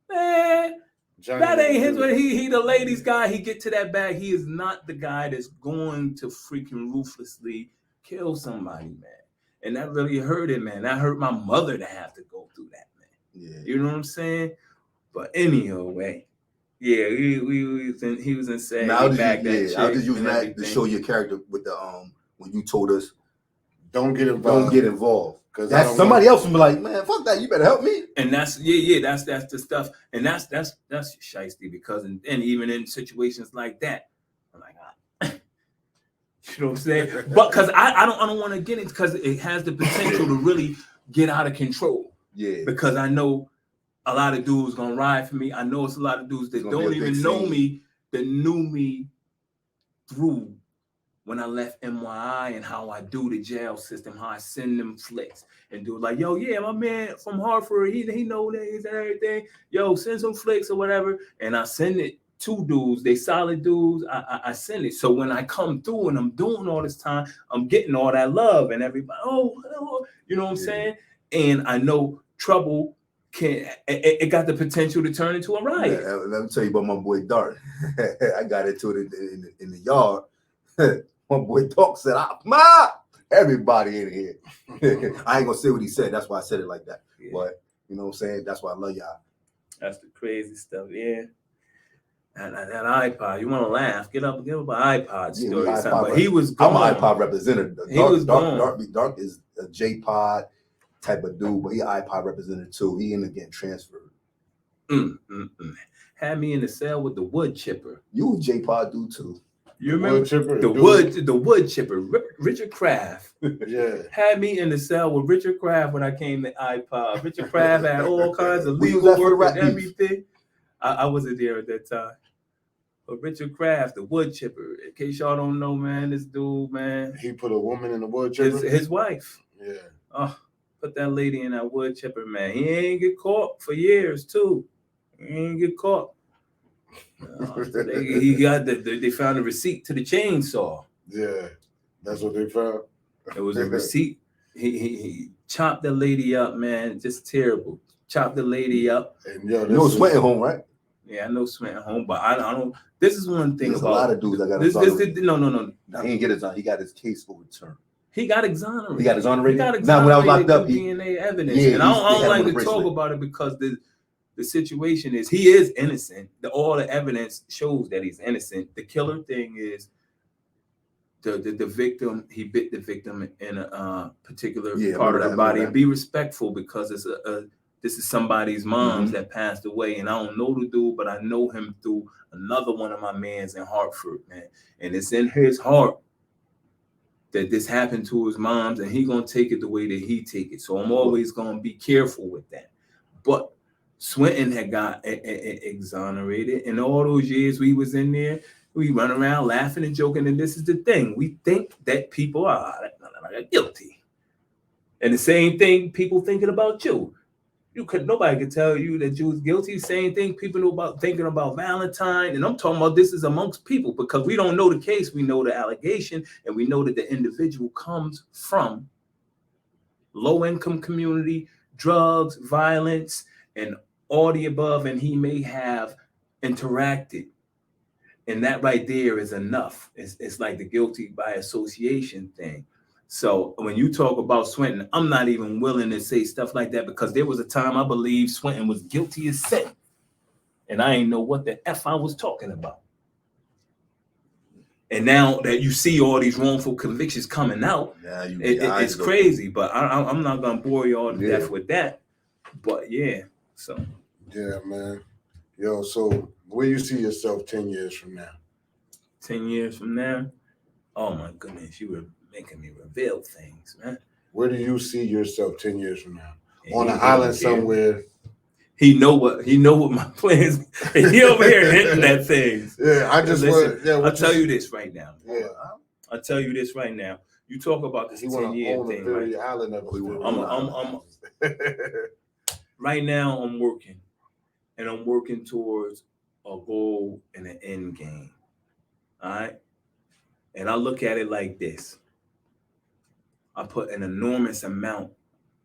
Man, Johnny, that ain't his. He the ladies guy. He get to that bag. He is not the guy that's going to freaking ruthlessly kill somebody, man. And that really hurt him, man. That hurt my mother to have to go through that, man. Yeah. You know what I'm saying? But anyway, yeah, he was insane. Now, I was just using that to show your character with the when you told us don't get involved. Because that's somebody else would be like, man, fuck that, you better help me. And that's that's the stuff. And that's shiesty, because and even in situations like that, I'm like, you know what I'm saying? But because I don't want to get it, because it has the potential to really get out of control. Yeah. Because I know a lot of dudes gonna ride for me. I know it's a lot of dudes that don't even know me, that knew me through when I left NYI and how I do the jail system, how I send them flicks and do like, yo, yeah, my man from Hartford, he know things and everything. Yo, send some flicks or whatever. And I send it to dudes, they solid dudes. I send it. So when I come through and I'm doing all this time, I'm getting all that love and everybody, you know what I'm saying? And I know trouble it got the potential to turn into a riot. Yeah, let me tell you about my boy Dart. I got into it in the yard. My boy Talk said, everybody in here. I ain't gonna say what he said. That's why I said it like that. Yeah. But you know what I'm saying? That's why I love y'all. That's the crazy stuff, yeah. And that iPod, you want to laugh? Give up an iPod story. Yeah, but he was gone. I'm an iPod representative. Dark is a J-Pod type of dude, but he iPod representative too. He ended up getting transferred. Had me in the cell with the wood chipper. You a J-Pod dude too. You The remember wood chipper, the wood chipper, Richard Kraft. Yeah. Had me in the cell with Richard Kraft when I came to iPod. Richard Kraft had all kinds of We use legal that for the work rap and beef. everything. I wasn't there at that time. But Richard Kraft, the wood chipper, in case y'all don't know, man, this dude, man, He put a woman in the wood chipper. his wife. Yeah. Oh, put that lady in that wood chipper, man. He ain't get caught for years, too. He ain't get caught. They found a receipt to the chainsaw. Yeah, that's what they found. It was a receipt. He chopped the lady up, man. Just terrible. Chopped the lady up. And yo, You know Sweat at home, right? Yeah, I know Sweat at home, but I don't. This is one thing There's about a lot of dudes that got this. exonerated. No. He didn't get his. He got his case overturned. He got exonerated. He got exonerated. He got Now, when I was locked up, through DNA evidence, yeah, and I they don't had like him on to a talk bracelet. about it because the situation is he is innocent. All the evidence shows that he's innocent. The killer thing is the victim. He bit the victim in a particular part of the body. And be respectful because it's this is somebody's mom's that passed away, and I don't know the dude, but I know him through another one of my mans in Hartford, man, and it's in his heart that this happened to his mom's, and he gonna take it the way that he take it. So I'm always gonna be careful with that. But Swinton had got exonerated, and all those years we was in there, we run around laughing and joking. And this is the thing: we think that people are guilty, and the same thing people thinking about you. Nobody could tell you that you was guilty. Same thing people know about thinking about Valentine. And I'm talking about this is amongst people because we don't know the case. We know the allegation and we know that the individual comes from low-income community, drugs, violence, and all the above. And he may have interacted. And that right there is enough. It's like the guilty by association thing. So when you talk about Swinton, I'm not even willing to say stuff like that because there was a time I believed Swinton was guilty as sin. And I ain't know what the F I was talking about. And now that you see all these wrongful convictions coming out, it's crazy. But I'm not going to bore you all to death with that. But yeah, so. Yeah, man. Yo, so where you see yourself 10 years from now? 10 years from now? Oh, my goodness. You were making me reveal things, man. Where do you see yourself 10 years from now? On an island somewhere. He know what my plans. And he over here hinting at things. Yeah, I just want. Yeah, I'll tell you this right now. Yeah, I'll tell you this right now. You talk about this 10-year thing, right? Island Right now, I'm working, and I'm working towards a goal and an end game. All right, and I look at it like this. I put an enormous amount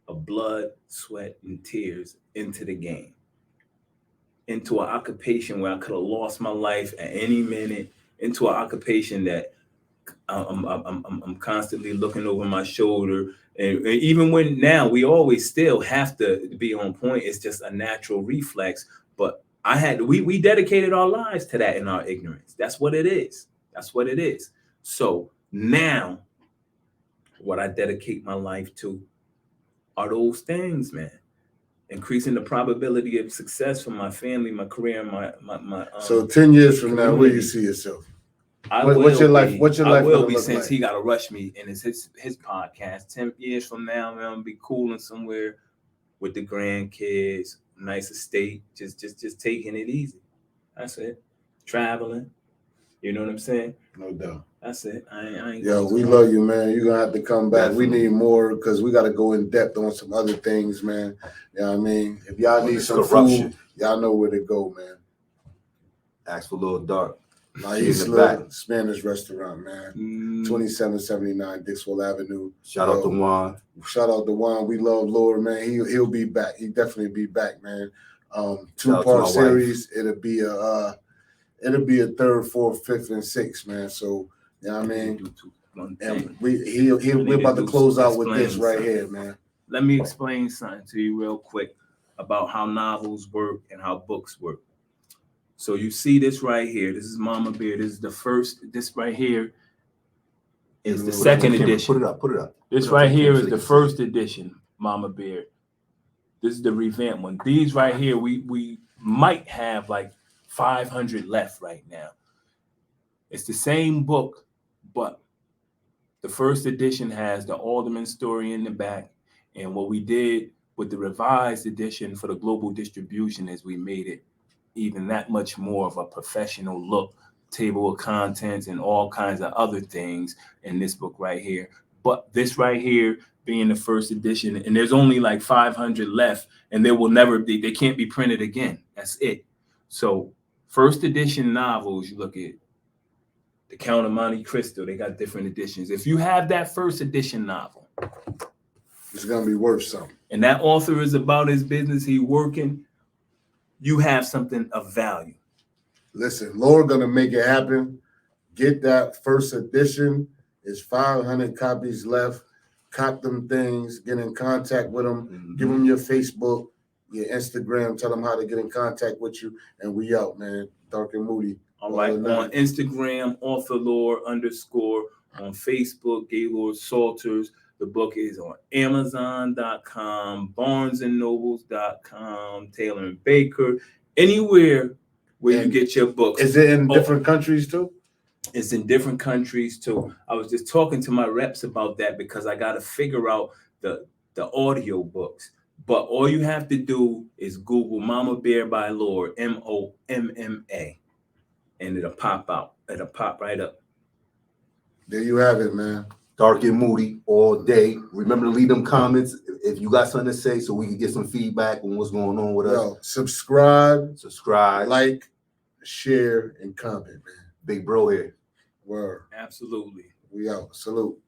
of blood, sweat, and tears into the game, into an occupation where I could have lost my life at any minute, into an occupation that I'm constantly looking over my shoulder. And even when now we always still have to be on point, it's just a natural reflex. But we dedicated our lives to that in our ignorance. That's what it is. That's what it is. So now, what I dedicate my life to are those things, man. Increasing the probability of success for my family, my career, my So 10 years from now, where do you see yourself? What's your life? I will be since he got to rush me and it's his podcast. 10 years from now, man, I'm gonna be cooling somewhere with the grandkids, nice estate, just taking it easy. That's it. Traveling. You know what I'm saying? No doubt. That's it. I ain't Yo, we love you, man. You're gonna have to come back. We need more because we got to go in depth on some other things, man. You know what I mean? If y'all need some food, y'all know where to go, man. Ask for Little Dark. Nice little Spanish restaurant, man. 2779 Dixwell Avenue. Shout out to Juan. Shout out to Juan. We love Lord, man. He'll be back. He definitely be back, man. 2-part series. Wife. It'll be a 3rd, 4th, 5th, and 6th, man. So you know what I mean? And we're about to close out with this right here, man. Let me explain something to you real quick about how novels work and how books work. So you see this right here. This is Mama Bear. This is the first. This right here is the second edition. Put it up. This right here is the first edition, Mama Bear. This is the revamped one. These right here, we might have like 500 left right now. It's the same book, but the first edition has the Alderman story in the back. And what we did with the revised edition for the global distribution is we made it even that much more of a professional look, table of contents and all kinds of other things in this book right here. But this right here being the first edition, and there's only like 500 left, and they will never be, they can't be printed again. That's it. So first edition novels, you look at The Count of Monte Cristo, they got different editions. If you have that first edition novel, It's gonna be worth something. and that author is about his business, he working, you have something of value. Listen, Lord gonna make it happen. Get that first edition. It's 500 copies left. Cop them things. Get in contact with them. Give them your Facebook, your Instagram. Tell them how to get in contact with you. And we out, man. Dark and Moody. All right, on Instagram, authorlore_, on Facebook, Gaylord Salters. The book is on Amazon.com, BarnesandNobles.com, Taylor and Baker, anywhere where you get your books. Is it in different countries too? It's in different countries too. I was just talking to my reps about that because I got to figure out the audio books. But all you have to do is Google Mama Bear by Lord, MOMMA, and it'll pop out. It'll pop right up. There you have it, man. Dark and Moody all day. Remember to leave them comments if you got something to say so we can get some feedback on what's going on with us. Subscribe, like, share, and comment, man. Big bro here. Word. Absolutely. We out. Salute.